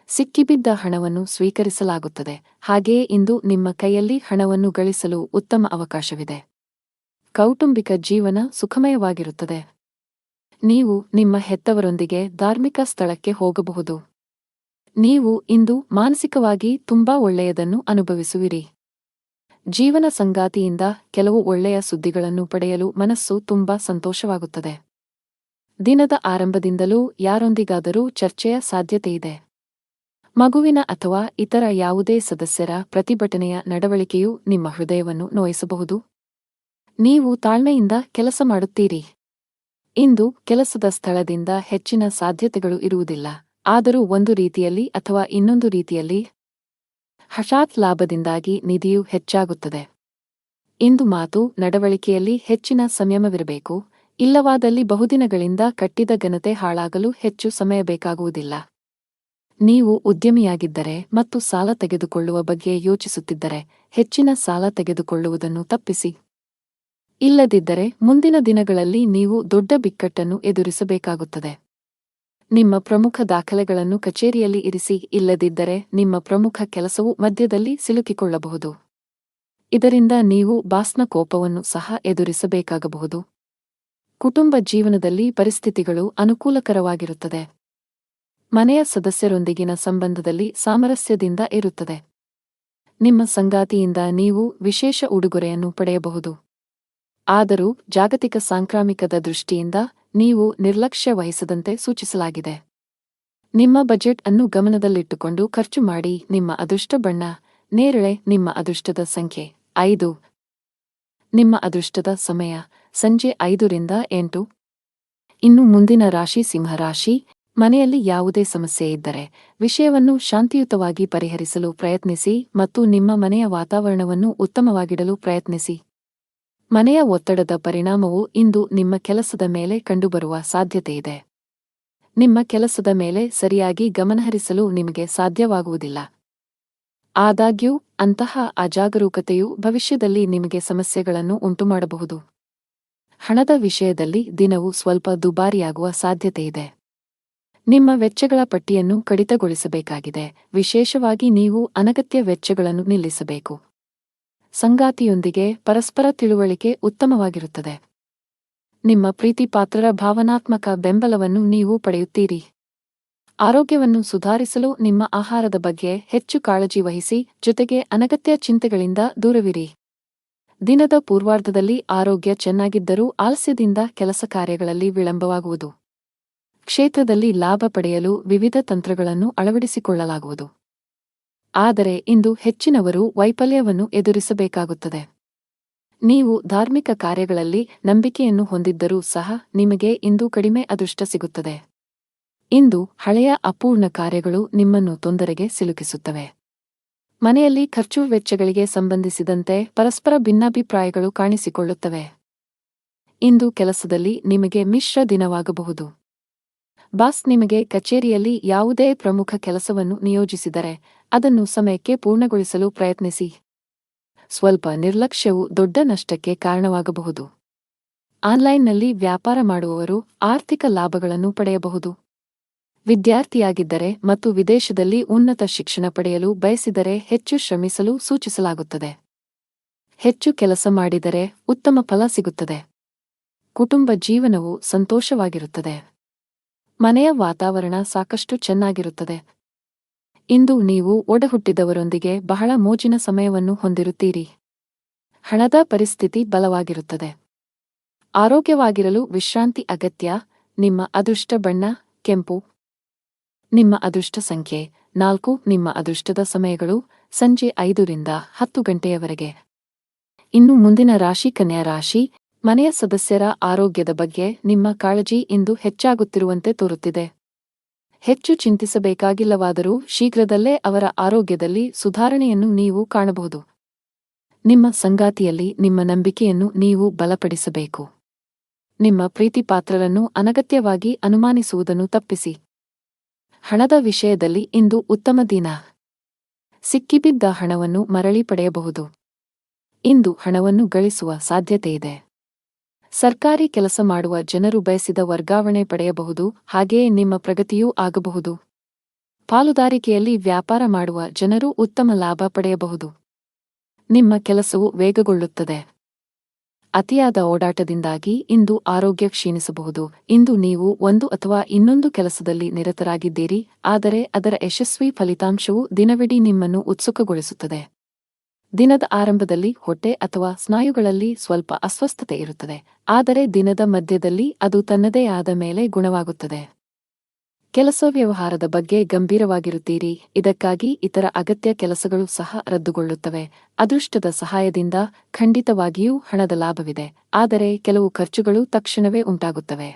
ಸಿಕ್ಕಿಬಿದ್ದ ಹಣವನ್ನು ಸ್ವೀಕರಿಸಲಾಗುತ್ತದೆ. ಹಾಗೆಯೇ ಇಂದು ನಿಮ್ಮ ಕೈಯಲ್ಲಿ ಹಣವನ್ನು ಗಳಿಸಲು ಉತ್ತಮ ಅವಕಾಶವಿದೆ. ಕೌಟುಂಬಿಕ ಜೀವನ ಸುಖಮಯವಾಗಿರುತ್ತದೆ. ನೀವು ನಿಮ್ಮ ಹೆತ್ತವರೊಂದಿಗೆ ಧಾರ್ಮಿಕ ಸ್ಥಳಕ್ಕೆ ಹೋಗಬಹುದು. ನೀವು ಇಂದು ಮಾನಸಿಕವಾಗಿ ತುಂಬಾ ಒಳ್ಳೆಯದನ್ನು ಅನುಭವಿಸುವಿರಿ. ಜೀವನ ಸಂಗಾತಿಯಿಂದ ಕೆಲವು ಒಳ್ಳೆಯ ಸುದ್ದಿಗಳನ್ನು ಪಡೆಯಲು ಮನಸ್ಸು ತುಂಬಾ ಸಂತೋಷವಾಗುತ್ತದೆ. ದಿನದ ಆರಂಭದಿಂದಲೂ ಯಾರೊಂದಿಗಾದರೂ ಚರ್ಚೆಯ ಸಾಧ್ಯತೆಯಿದೆ. ಮಗುವಿನ ಅಥವಾ ಇತರ ಯಾವುದೇ ಸದಸ್ಯರ ಪ್ರತಿಭಟನೆಯ ನಡವಳಿಕೆಯು ನಿಮ್ಮ ಹೃದಯವನ್ನು ನೋಯಿಸಬಹುದು. ನೀವು ತಾಳ್ಮೆಯಿಂದ ಕೆಲಸ ಮಾಡುತ್ತೀರಿ. ಇಂದು ಕೆಲಸದ ಸ್ಥಳದಿಂದ ಹೆಚ್ಚಿನ ಸಾಧ್ಯತೆಗಳು ಇರುವುದಿಲ್ಲ. ಆದರೂ ಒಂದು ರೀತಿಯಲ್ಲಿ ಅಥವಾ ಇನ್ನೊಂದು ರೀತಿಯಲ್ಲಿ ಹಠಾತ್ ಲಾಭದಿಂದಾಗಿ ನಿಧಿಯು ಹೆಚ್ಚಾಗುತ್ತದೆ. ಇಂದು ಮಾತು ನಡವಳಿಕೆಯಲ್ಲಿ ಹೆಚ್ಚಿನ ಸಂಯಮವಿರಬೇಕು. ಇಲ್ಲವಾದಲ್ಲಿ ಬಹುದಿನಗಳಿಂದ ಕಟ್ಟಿದ ಘನತೆ ಹಾಳಾಗಲು ಹೆಚ್ಚು ಸಮಯ ಬೇಕಾಗುವುದಿಲ್ಲ. ನೀವು ಉದ್ಯಮಿಯಾಗಿದ್ದರೆ ಮತ್ತು ಸಾಲ ತೆಗೆದುಕೊಳ್ಳುವ ಬಗ್ಗೆ ಯೋಚಿಸುತ್ತಿದ್ದರೆ ಹೆಚ್ಚಿನ ಸಾಲ ತೆಗೆದುಕೊಳ್ಳುವುದನ್ನು ತಪ್ಪಿಸಿ. ಇಲ್ಲದಿದ್ದರೆ ಮುಂದಿನ ದಿನಗಳಲ್ಲಿ ನೀವು ದೊಡ್ಡ ಬಿಕ್ಕಟ್ಟನ್ನು ಎದುರಿಸಬೇಕಾಗುತ್ತದೆ. ನಿಮ್ಮ ಪ್ರಮುಖ ದಾಖಲೆಗಳನ್ನು ಕಚೇರಿಯಲ್ಲಿ ಇರಿಸಿ. ಇಲ್ಲದಿದ್ದರೆ ನಿಮ್ಮ ಪ್ರಮುಖ ಕೆಲಸವು ಮಧ್ಯದಲ್ಲಿ ಸಿಲುಕಿಕೊಳ್ಳಬಹುದು. ಇದರಿಂದ ನೀವು ಬಾಸ್ನ ಕೋಪವನ್ನು ಸಹ ಎದುರಿಸಬೇಕಾಗಬಹುದು. ಕುಟುಂಬ ಜೀವನದಲ್ಲಿ ಪರಿಸ್ಥಿತಿಗಳು ಅನುಕೂಲಕರವಾಗಿರುತ್ತದೆ. ಮನೆಯ ಸದಸ್ಯರೊಂದಿಗಿನ ಸಂಬಂಧದಲ್ಲಿ ಸಾಮರಸ್ಯದಿಂದ ಇರುತ್ತದೆ. ನಿಮ್ಮ ಸಂಗಾತಿಯಿಂದ ನೀವು ವಿಶೇಷ ಉಡುಗೊರೆಯನ್ನು ಪಡೆಯಬಹುದು. ಆದರೂ ಜಾಗತಿಕ ಸಾಂಕ್ರಾಮಿಕದ ದೃಷ್ಟಿಯಿಂದ ನೀವು ನಿರ್ಲಕ್ಷ್ಯ ವಹಿಸದಂತೆ ಸೂಚಿಸಲಾಗಿದೆ. ನಿಮ್ಮ ಬಜೆಟ್ ಅನ್ನು ಗಮನದಲ್ಲಿಟ್ಟುಕೊಂಡು ಖರ್ಚು ಮಾಡಿ. ನಿಮ್ಮ ಅದೃಷ್ಟ ಬಣ್ಣ ನೇರಳೆ. ನಿಮ್ಮ ಅದೃಷ್ಟದ ಸಂಖ್ಯೆ 5. ನಿಮ್ಮ ಅದೃಷ್ಟದ ಸಮಯ ಸಂಜೆ 5 ರಿಂದ 8. ಇನ್ನು ಮುಂದಿನ ರಾಶಿ ಸಿಂಹರಾಶಿ. ಮನೆಯಲ್ಲಿ ಯಾವುದೇ ಸಮಸ್ಯೆ ಇದ್ದರೆ ವಿಷಯವನ್ನು ಶಾಂತಿಯುತವಾಗಿ ಪರಿಹರಿಸಲು ಪ್ರಯತ್ನಿಸಿ ಮತ್ತು ನಿಮ್ಮ ಮನೆಯ ವಾತಾವರಣವನ್ನು ಉತ್ತಮವಾಗಿಡಲು ಪ್ರಯತ್ನಿಸಿ. ಮನೆಯ ಒತ್ತಡದ ಪರಿಣಾಮವು ಇಂದು ನಿಮ್ಮ ಕೆಲಸದ ಮೇಲೆ ಕಂಡುಬರುವ ಸಾಧ್ಯತೆಯಿದೆ. ನಿಮ್ಮ ಕೆಲಸದ ಮೇಲೆ ಸರಿಯಾಗಿ ಗಮನಹರಿಸಲು ನಿಮಗೆ ಸಾಧ್ಯವಾಗುವುದಿಲ್ಲ. ಆದಾಗ್ಯೂ ಅಂತಹ ಅಜಾಗರೂಕತೆಯು ಭವಿಷ್ಯದಲ್ಲಿ ನಿಮಗೆ ಸಮಸ್ಯೆಗಳನ್ನು ಉಂಟುಮಾಡಬಹುದು. ಹಣದ ವಿಷಯದಲ್ಲಿ ದಿನವು ಸ್ವಲ್ಪ ದುಬಾರಿಯಾಗುವ ಸಾಧ್ಯತೆಯಿದೆ. ನಿಮ್ಮ ವೆಚ್ಚಗಳ ಪಟ್ಟಿಯನ್ನು ಕಡಿತಗೊಳಿಸಬೇಕಾಗಿದೆ, ವಿಶೇಷವಾಗಿ ನೀವು ಅನಗತ್ಯ ವೆಚ್ಚಗಳನ್ನು ನಿಲ್ಲಿಸಬೇಕು. ಸಂಗಾತಿಯೊಂದಿಗೆ ಪರಸ್ಪರ ತಿಳುವಳಿಕೆ ಉತ್ತಮವಾಗಿರುತ್ತದೆ. ನಿಮ್ಮ ಪ್ರೀತಿಪಾತ್ರರ ಭಾವನಾತ್ಮಕ ಬೆಂಬಲವನ್ನು ನೀವು ಪಡೆಯುತ್ತೀರಿ. ಆರೋಗ್ಯವನ್ನು ಸುಧಾರಿಸಲು ನಿಮ್ಮ ಆಹಾರದ ಬಗ್ಗೆ ಹೆಚ್ಚು ಕಾಳಜಿ ವಹಿಸಿ, ಜೊತೆಗೆ ಅನಗತ್ಯ ಚಿಂತೆಗಳಿಂದ ದೂರವಿರಿ. ದಿನದ ಪೂರ್ವಾರ್ಧದಲ್ಲಿ ಆರೋಗ್ಯ ಚೆನ್ನಾಗಿದ್ದರೂ ಆಲಸ್ಯದಿಂದ ಕೆಲಸ ಕಾರ್ಯಗಳಲ್ಲಿ ವಿಳಂಬವಾಗುವುದು. ಕ್ಷೇತ್ರದಲ್ಲಿ ಲಾಭ ಪಡೆಯಲು ವಿವಿಧ ತಂತ್ರಗಳನ್ನು ಅಳವಡಿಸಿಕೊಳ್ಳಲಾಗುವುದು. ಆದರೆ ಇಂದು ಹೆಚ್ಚಿನವರು ವೈಫಲ್ಯವನ್ನು ಎದುರಿಸಬೇಕಾಗುತ್ತದೆ. ನೀವು ಧಾರ್ಮಿಕ ಕಾರ್ಯಗಳಲ್ಲಿ ನಂಬಿಕೆಯನ್ನು ಹೊಂದಿದ್ದರೂ ಸಹ ನಿಮಗೆ ಇಂದು ಕಡಿಮೆ ಅದೃಷ್ಟ ಸಿಗುತ್ತದೆ. ಇಂದು ಹಳೆಯ ಅಪೂರ್ಣ ಕಾರ್ಯಗಳು ನಿಮ್ಮನ್ನು ತೊಂದರೆಗೆ ಸಿಲುಕಿಸುತ್ತವೆ. ಮನೆಯಲ್ಲಿ ಖರ್ಚು ವೆಚ್ಚಗಳಿಗೆ ಸಂಬಂಧಿಸಿದಂತೆ ಪರಸ್ಪರ ಭಿನ್ನಾಭಿಪ್ರಾಯಗಳು ಕಾಣಿಸಿಕೊಳ್ಳುತ್ತವೆ. ಇಂದು ಕೆಲಸದಲ್ಲಿ ನಿಮಗೆ ಮಿಶ್ರ ದಿನವಾಗಬಹುದು. ಬಾಸ್ ನಿಮಗೆ ಕಚೇರಿಯಲ್ಲಿ ಯಾವುದೇ ಪ್ರಮುಖ ಕೆಲಸವನ್ನು ನಿಯೋಜಿಸಿದರೆ ಅದನ್ನು ಸಮಯಕ್ಕೆ ಪೂರ್ಣಗೊಳಿಸಲು ಪ್ರಯತ್ನಿಸಿ. ಸ್ವಲ್ಪ ನಿರ್ಲಕ್ಷ್ಯವು ದೊಡ್ಡ ನಷ್ಟಕ್ಕೆ ಕಾರಣವಾಗಬಹುದು. ಆನ್ಲೈನ್ನಲ್ಲಿ ವ್ಯಾಪಾರ ಮಾಡುವವರು ಆರ್ಥಿಕ ಲಾಭಗಳನ್ನು ಪಡೆಯಬಹುದು. ವಿದ್ಯಾರ್ಥಿಯಾಗಿದ್ದರೆ ಮತ್ತು ವಿದೇಶದಲ್ಲಿ ಉನ್ನತ ಶಿಕ್ಷಣ ಪಡೆಯಲು ಬಯಸಿದರೆ ಹೆಚ್ಚು ಶ್ರಮಿಸಲು ಸೂಚಿಸಲಾಗುತ್ತದೆ. ಹೆಚ್ಚು ಕೆಲಸ ಮಾಡಿದರೆ ಉತ್ತಮ ಫಲ ಸಿಗುತ್ತದೆ. ಕುಟುಂಬ ಜೀವನವು ಸಂತೋಷವಾಗಿರುತ್ತದೆ. ಮನೆಯ ವಾತಾವರಣ ಸಾಕಷ್ಟು ಚೆನ್ನಾಗಿರುತ್ತದೆ. ಇಂದು ನೀವು ಒಡಹುಟ್ಟಿದವರೊಂದಿಗೆ ಬಹಳ ಮೋಜಿನ ಸಮಯವನ್ನು ಹೊಂದಿರುತ್ತೀರಿ. ಹಣದ ಪರಿಸ್ಥಿತಿ ಬಲವಾಗಿರುತ್ತದೆ. ಆರೋಗ್ಯವಾಗಿರಲು ವಿಶ್ರಾಂತಿ ಅಗತ್ಯ. ನಿಮ್ಮ ಅದೃಷ್ಟ ಬಣ್ಣ ಕೆಂಪು. ನಿಮ್ಮ ಅದೃಷ್ಟ ಸಂಖ್ಯೆ 4. ನಿಮ್ಮ ಅದೃಷ್ಟದ ಸಮಯಗಳು ಸಂಜೆ 5 ರಿಂದ 10 ಗಂಟೆಯವರೆಗೆ. ಇನ್ನು ಮುಂದಿನ ರಾಶಿ ಕನ್ಯಾ ರಾಶಿ. ಮನೆಯ ಸದಸ್ಯರ ಆರೋಗ್ಯದ ಬಗ್ಗೆ ನಿಮ್ಮ ಕಾಳಜಿ ಇಂದು ಹೆಚ್ಚಾಗುತ್ತಿರುವಂತೆ ತೋರುತ್ತಿದೆ. ಹೆಚ್ಚು ಚಿಂತಿಸಬೇಕಾಗಿಲ್ಲವಾದರೂ ಶೀಘ್ರದಲ್ಲೇ ಅವರ ಆರೋಗ್ಯದಲ್ಲಿ ಸುಧಾರಣೆಯನ್ನು ನೀವು ಕಾಣಬಹುದು. ನಿಮ್ಮ ಸಂಗಾತಿಯಲ್ಲಿ ನಿಮ್ಮ ನಂಬಿಕೆಯನ್ನು ನೀವು ಬಲಪಡಿಸಬೇಕು. ನಿಮ್ಮ ಪ್ರೀತಿಪಾತ್ರರನ್ನು ಅನಗತ್ಯವಾಗಿ ಅನುಮಾನಿಸುವುದನ್ನು ತಪ್ಪಿಸಿ. ಹಣದ ವಿಷಯದಲ್ಲಿ ಇಂದು ಉತ್ತಮ ದಿನ. ಸಿಕ್ಕಿಬಿದ್ದ ಹಣವನ್ನು ಮರಳಿ ಪಡೆಯಬಹುದು. ಇಂದು ಹಣವನ್ನು ಗಳಿಸುವ ಸಾಧ್ಯತೆಯಿದೆ. ಸರ್ಕಾರಿ ಕೆಲಸ ಮಾಡುವ ಜನರು ಬಯಸಿದ ವರ್ಗಾವಣೆ ಪಡೆಯಬಹುದು, ಹಾಗೆಯೇ ನಿಮ್ಮ ಪ್ರಗತಿಯೂ ಆಗಬಹುದು. ಪಾಲುದಾರಿಕೆಯಲ್ಲಿ ವ್ಯಾಪಾರ ಮಾಡುವ ಜನರು ಉತ್ತಮ ಲಾಭ ಪಡೆಯಬಹುದು. ನಿಮ್ಮ ಕೆಲಸವು ವೇಗಗೊಳ್ಳುತ್ತದೆ. ಅತಿಯಾದ ಓಡಾಟದಿಂದಾಗಿ ಇಂದು ಆರೋಗ್ಯ ಕ್ಷೀಣಿಸಬಹುದು. ಇಂದು ನೀವು ಒಂದು ಅಥವಾ ಇನ್ನೊಂದು ಕೆಲಸದಲ್ಲಿ ನಿರತರಾಗಿದ್ದೀರಿ, ಆದರೆ ಅದರ ಯಶಸ್ವಿ ಫಲಿತಾಂಶವು ದಿನವಿಡೀ ನಿಮ್ಮನ್ನು ಉತ್ಸುಕಗೊಳಿಸುತ್ತದೆ. ದಿನದ ಆರಂಭದಲ್ಲಿ ಹೊಟ್ಟೆ ಅಥವಾ ಸ್ನಾಯುಗಳಲ್ಲಿ ಸ್ವಲ್ಪ ಅಸ್ವಸ್ಥತೆ ಇರುತ್ತದೆ, ಆದರೆ ದಿನದ ಮಧ್ಯದಲ್ಲಿ ಅದು ತನ್ನದೇ ಆದ ಮೇಲೆ ಗುಣವಾಗುತ್ತದೆ. ಕೆಲಸ ವ್ಯವಹಾರದ ಬಗ್ಗೆ ಗಂಭೀರವಾಗಿರುತ್ತೀರಿ, ಇದಕ್ಕಾಗಿ ಇತರ ಅಗತ್ಯ ಕೆಲಸಗಳು ಸಹ ರದ್ದುಗೊಳ್ಳುತ್ತವೆ. ಅದೃಷ್ಟದ ಸಹಾಯದಿಂದ ಖಂಡಿತವಾಗಿಯೂ ಹಣದ ಲಾಭವಿದೆ, ಆದರೆ ಕೆಲವು ಖರ್ಚುಗಳು ತಕ್ಷಣವೇ ಉಂಟಾಗುತ್ತವೆ.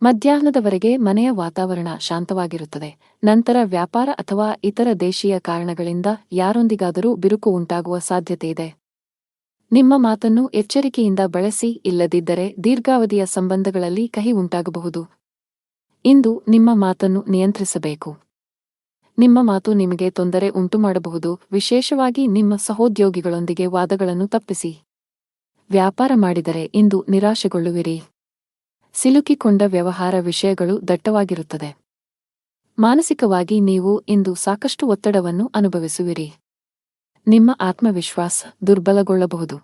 ಮಧ್ಯಾಹ್ನದವರೆಗೆ ಮನೆಯ ವಾತಾವರಣ ಶಾಂತವಾಗಿರುತ್ತದೆ. ನಂತರ ವ್ಯಾಪಾರ ಅಥವಾ ಇತರ ದೇಶೀಯ ಕಾರಣಗಳಿಂದ ಯಾರೊಂದಿಗಾದರೂ ಬಿರುಕು ಉಂಟಾಗುವ ಸಾಧ್ಯತೆಯಿದೆ. ನಿಮ್ಮ ಮಾತನ್ನು ಎಚ್ಚರಿಕೆಯಿಂದ ಬಳಸಿ, ಇಲ್ಲದಿದ್ದರೆ ದೀರ್ಘಾವಧಿಯ ಸಂಬಂಧಗಳಲ್ಲಿ ಕಹಿ ಉಂಟಾಗಬಹುದು. ಇಂದು ನಿಮ್ಮ ಮಾತನ್ನು ನಿಯಂತ್ರಿಸಬೇಕು. ನಿಮ್ಮ ಮಾತು ನಿಮಗೆ ತೊಂದರೆ ಉಂಟುಮಾಡಬಹುದು, ವಿಶೇಷವಾಗಿ ನಿಮ್ಮ ಸಹೋದ್ಯೋಗಿಗಳೊಂದಿಗೆ ವಾದಗಳನ್ನು ತಪ್ಪಿಸಿ. ವ್ಯಾಪಾರ ಮಾಡಿದರೆ ಇಂದು ನಿರಾಶೆಗೊಳ್ಳುವಿರಿ. ಸಿಲುಕಿಕೊಂಡ ವ್ಯವಹಾರ ವಿಷಯಗಳು ದಟ್ಟವಾಗಿರುತ್ತದೆ. ಮಾನಸಿಕವಾಗಿ ನೀವು ಇಂದು ಸಾಕಷ್ಟು ಒತ್ತಡವನ್ನು ಅನುಭವಿಸುವಿರಿ. ನಿಮ್ಮ ಆತ್ಮವಿಶ್ವಾಸ ದುರ್ಬಲಗೊಳ್ಳಬಹುದು.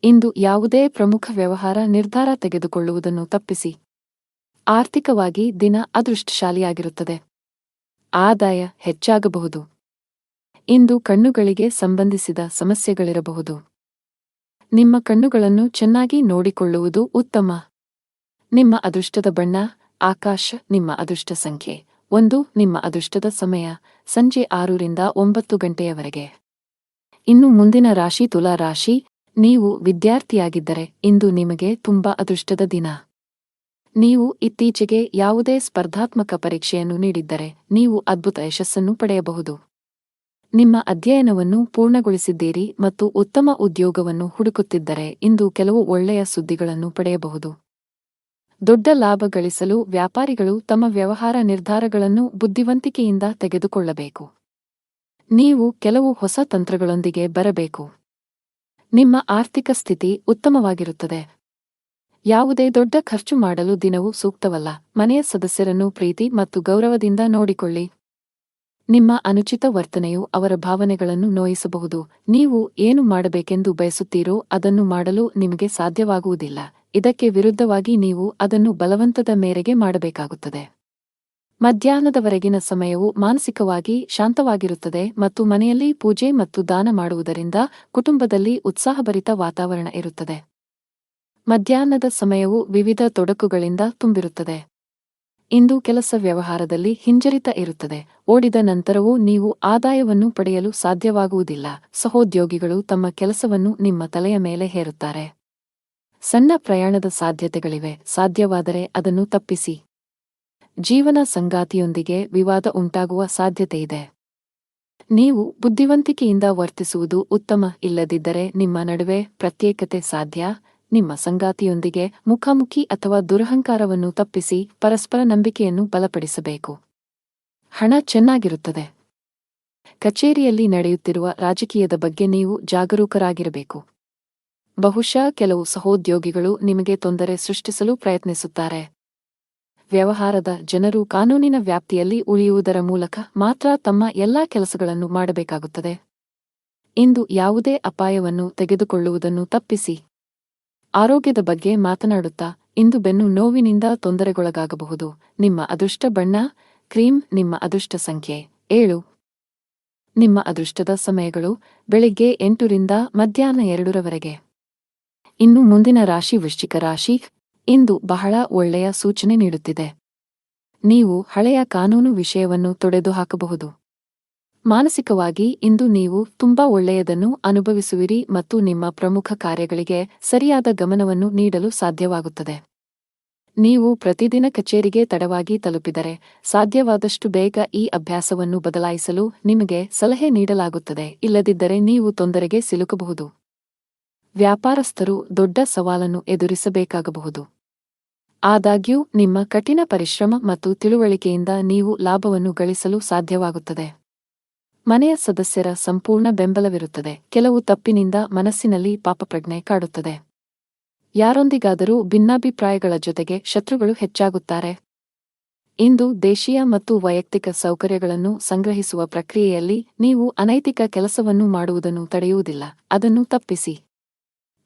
ಇಂದು ಯಾವುದೇ ಪ್ರಮುಖ ವ್ಯವಹಾರ ನಿರ್ಧಾರ ತೆಗೆದುಕೊಳ್ಳುವುದನ್ನು ತಪ್ಪಿಸಿ. ಆರ್ಥಿಕವಾಗಿ ದಿನ ಅದೃಷ್ಟಶಾಲಿಯಾಗಿರುತ್ತದೆ. ಆದಾಯ ಹೆಚ್ಚಾಗಬಹುದು. ಇಂದು ಕಣ್ಣುಗಳಿಗೆ ಸಂಬಂಧಿಸಿದ ಸಮಸ್ಯೆಗಳಿರಬಹುದು. ನಿಮ್ಮ ಕಣ್ಣುಗಳನ್ನು ಚೆನ್ನಾಗಿ ನೋಡಿಕೊಳ್ಳುವುದು ಉತ್ತಮ. ನಿಮ್ಮ ಅದೃಷ್ಟದ ಬಣ್ಣ ಆಕಾಶ. ನಿಮ್ಮ ಅದೃಷ್ಟ ಸಂಖ್ಯೆ 1. ನಿಮ್ಮ ಅದೃಷ್ಟದ ಸಮಯ ಸಂಜೆ 6 ರಿಂದ 9 ಗಂಟೆಯವರೆಗೆ. ಇನ್ನು ಮುಂದಿನ ರಾಶಿ ತುಲಾ ರಾಶಿ. ನೀವು ವಿದ್ಯಾರ್ಥಿಯಾಗಿದ್ದರೆ ಇಂದು ನಿಮಗೆ ತುಂಬಾ ಅದೃಷ್ಟದ ದಿನ. ನೀವು ಇತ್ತೀಚೆಗೆ ಯಾವುದೇ ಸ್ಪರ್ಧಾತ್ಮಕ ಪರೀಕ್ಷೆಯನ್ನು ನೀಡಿದ್ದರೆ ನೀವು ಅದ್ಭುತ ಯಶಸ್ಸನ್ನು ಪಡೆಯಬಹುದು. ನಿಮ್ಮ ಅಧ್ಯಯನವನ್ನು ಪೂರ್ಣಗೊಳಿಸಿದ್ದೀರಿ ಮತ್ತು ಉತ್ತಮ ಉದ್ಯೋಗವನ್ನು ಹುಡುಕುತ್ತಿದ್ದರೆ ಇಂದು ಕೆಲವು ಒಳ್ಳೆಯ ಸುದ್ದಿಗಳನ್ನು ಪಡೆಯಬಹುದು. ದೊಡ್ಡ ಲಾಭ ಗಳಿಸಲು ವ್ಯಾಪಾರಿಗಳು ತಮ್ಮ ವ್ಯವಹಾರ ನಿರ್ಧಾರಗಳನ್ನು ಬುದ್ಧಿವಂತಿಕೆಯಿಂದ ತೆಗೆದುಕೊಳ್ಳಬೇಕು. ನೀವು ಕೆಲವು ಹೊಸ ತಂತ್ರಗಳೊಂದಿಗೆ ಬರಬೇಕು. ನಿಮ್ಮ ಆರ್ಥಿಕ ಸ್ಥಿತಿ ಉತ್ತಮವಾಗಿರುತ್ತದೆ. ಯಾವುದೇ ದೊಡ್ಡ ಖರ್ಚು ಮಾಡಲು ದಿನವೂ ಸೂಕ್ತವಲ್ಲ. ಮನೆಯ ಸದಸ್ಯರನ್ನು ಪ್ರೀತಿ ಮತ್ತು ಗೌರವದಿಂದ ನೋಡಿಕೊಳ್ಳಿ. ನಿಮ್ಮ ಅನುಚಿತ ವರ್ತನೆಯು ಅವರ ಭಾವನೆಗಳನ್ನು ನೋಯಿಸಬಹುದು. ನೀವು ಏನು ಮಾಡಬೇಕೆಂದು ಬಯಸುತ್ತೀರೋ ಅದನ್ನು ಮಾಡಲು ನಿಮಗೆ ಸಾಧ್ಯವಾಗುವುದಿಲ್ಲ. ಇದಕ್ಕೆ ವಿರುದ್ಧವಾಗಿ ನೀವು ಅದನ್ನು ಬಲವಂತದ ಮೇರೆಗೆ ಮಾಡಬೇಕಾಗುತ್ತದೆ. ಮಧ್ಯಾಹ್ನದವರೆಗಿನ ಸಮಯವು ಮಾನಸಿಕವಾಗಿ ಶಾಂತವಾಗಿರುತ್ತದೆ ಮತ್ತು ಮನೆಯಲ್ಲಿ ಪೂಜೆ ಮತ್ತು ದಾನ ಮಾಡುವುದರಿಂದ ಕುಟುಂಬದಲ್ಲಿ ಉತ್ಸಾಹಭರಿತ ವಾತಾವರಣ ಇರುತ್ತದೆ. ಮಧ್ಯಾಹ್ನದ ಸಮಯವು ವಿವಿಧ ತೊಡಕುಗಳಿಂದ ತುಂಬಿರುತ್ತದೆ. ಇಂದು ಕೆಲಸ ವ್ಯವಹಾರದಲ್ಲಿ ಹಿಂಜರಿತ ಇರುತ್ತದೆ. ಓಡಿದ ನಂತರವೂ ನೀವು ಆದಾಯವನ್ನು ಪಡೆಯಲು ಸಾಧ್ಯವಾಗುವುದಿಲ್ಲ. ಸಹೋದ್ಯೋಗಿಗಳು ತಮ್ಮ ಕೆಲಸವನ್ನು ನಿಮ್ಮ ತಲೆಯ ಮೇಲೆ ಹೇರುತ್ತಾರೆ. ಸಣ್ಣ ಪ್ರಯಾಣದ ಸಾಧ್ಯತೆಗಳಿವೆ. ಸಾಧ್ಯವಾದರೆ ಅದನ್ನು ತಪ್ಪಿಸಿ. ಜೀವನ ಸಂಗಾತಿಯೊಂದಿಗೆ ವಿವಾದ ಉಂಟಾಗುವ ಸಾಧ್ಯತೆಯಿದೆ. ನೀವು ಬುದ್ಧಿವಂತಿಕೆಯಿಂದ ವರ್ತಿಸುವುದು ಉತ್ತಮ. ಇಲ್ಲದಿದ್ದರೆ ನಿಮ್ಮ ನಡುವೆ ಪ್ರತ್ಯೇಕತೆ ಸಾಧ್ಯ. ನಿಮ್ಮ ಸಂಗಾತಿಯೊಂದಿಗೆ ಮುಖಾಮುಖಿ ಅಥವಾ ದುರಹಂಕಾರವನ್ನು ತಪ್ಪಿಸಿ ಪರಸ್ಪರ ನಂಬಿಕೆಯನ್ನು ಬಲಪಡಿಸಬೇಕು. ಹಣ ಚೆನ್ನಾಗಿರುತ್ತದೆ. ಕಚೇರಿಯಲ್ಲಿ ನಡೆಯುತ್ತಿರುವ ರಾಜಕೀಯದ ಬಗ್ಗೆ ನೀವು ಜಾಗರೂಕರಾಗಿರಬೇಕು. ಬಹುಶಃ ಕೆಲವು ಸಹೋದ್ಯೋಗಿಗಳು ನಿಮಗೆ ತೊಂದರೆ ಸೃಷ್ಟಿಸಲು ಪ್ರಯತ್ನಿಸುತ್ತಾರೆ. ವ್ಯವಹಾರದ ಜನರು ಕಾನೂನಿನ ವ್ಯಾಪ್ತಿಯಲ್ಲಿ ಉಳಿಯುವುದರ ಮೂಲಕ ಮಾತ್ರ ತಮ್ಮ ಎಲ್ಲಾ ಕೆಲಸಗಳನ್ನು ಮಾಡಬೇಕಾಗುತ್ತದೆ. ಇಂದು ಯಾವುದೇ ಅಪಾಯವನ್ನು ತೆಗೆದುಕೊಳ್ಳುವುದನ್ನು ತಪ್ಪಿಸಿ. ಆರೋಗ್ಯದ ಬಗ್ಗೆ ಮಾತನಾಡುತ್ತಾ, ಇಂದು ಬೆನ್ನು ನೋವಿನಿಂದ ತೊಂದರೆಗೊಳಗಾಗಬಹುದು. ನಿಮ್ಮ ಅದೃಷ್ಟ ಬಣ್ಣ ಕ್ರೀಮ್. ನಿಮ್ಮ ಅದೃಷ್ಟ ಸಂಖ್ಯೆ 7. ನಿಮ್ಮ ಅದೃಷ್ಟದ ಸಮಯಗಳು ಬೆಳಿಗ್ಗೆ 8 ರಿಂದ ಮಧ್ಯಾಹ್ನ 2 ರವರೆಗೆ. ಇನ್ನು ಮುಂದಿನ ರಾಶಿ ವೃಶ್ಚಿಕ ರಾಶಿ. ಇಂದು ಬಹಳ ಒಳ್ಳೆಯ ಸೂಚನೆ ನೀಡುತ್ತಿದೆ. ನೀವು ಹಳೆಯ ಕಾನೂನು ವಿಷಯವನ್ನು ತೊಡೆದುಹಾಕಬಹುದು. ಮಾನಸಿಕವಾಗಿ ಇಂದು ನೀವು ತುಂಬಾ ಒಳ್ಳೆಯದನ್ನು ಅನುಭವಿಸುವಿರಿ ಮತ್ತು ನಿಮ್ಮ ಪ್ರಮುಖ ಕಾರ್ಯಗಳಿಗೆ ಸರಿಯಾದ ಗಮನವನ್ನು ನೀಡಲು ಸಾಧ್ಯವಾಗುತ್ತದೆ. ನೀವು ಪ್ರತಿದಿನ ಕಚೇರಿಗೆ ತಡವಾಗಿ ತಲುಪಿದರೆ ಸಾಧ್ಯವಾದಷ್ಟು ಬೇಗ ಈ ಅಭ್ಯಾಸವನ್ನು ಬದಲಾಯಿಸಲು ನಿಮಗೆ ಸಲಹೆ ನೀಡಲಾಗುತ್ತದೆ. ಇಲ್ಲದಿದ್ದರೆ ನೀವು ತೊಂದರೆಗೆ ಸಿಲುಕಬಹುದು. ವ್ಯಾಪಾರಸ್ಥರು ದೊಡ್ಡ ಸವಾಲನ್ನು ಎದುರಿಸಬೇಕಾಗಬಹುದು. ಆದಾಗ್ಯೂ ನಿಮ್ಮ ಕಠಿಣ ಪರಿಶ್ರಮ ಮತ್ತು ತಿಳುವಳಿಕೆಯಿಂದ ನೀವು ಲಾಭವನ್ನು ಗಳಿಸಲು ಸಾಧ್ಯವಾಗುತ್ತದೆ. ಮನೆಯ ಸದಸ್ಯರ ಸಂಪೂರ್ಣ ಬೆಂಬಲವಿರುತ್ತದೆ. ಕೆಲವು ತಪ್ಪಿನಿಂದ ಮನಸ್ಸಿನಲ್ಲಿ ಪಾಪಪ್ರಜ್ಞೆ ಕಾಡುತ್ತದೆ. ಯಾರೊಂದಿಗಾದರೂ ಭಿನ್ನಾಭಿಪ್ರಾಯಗಳ ಜೊತೆಗೆ ಶತ್ರುಗಳು ಹೆಚ್ಚಾಗುತ್ತಾರೆ. ಇಂದು ದೇಶೀಯ ಮತ್ತು ವೈಯಕ್ತಿಕ ಸೌಕರ್ಯಗಳನ್ನು ಸಂಗ್ರಹಿಸುವ ಪ್ರಕ್ರಿಯೆಯಲ್ಲಿ ನೀವು ಅನೈತಿಕ ಕೆಲಸವನ್ನು ಮಾಡುವುದನ್ನು ತಡೆಯುವುದಿಲ್ಲ. ಅದನ್ನು ತಪ್ಪಿಸಿ.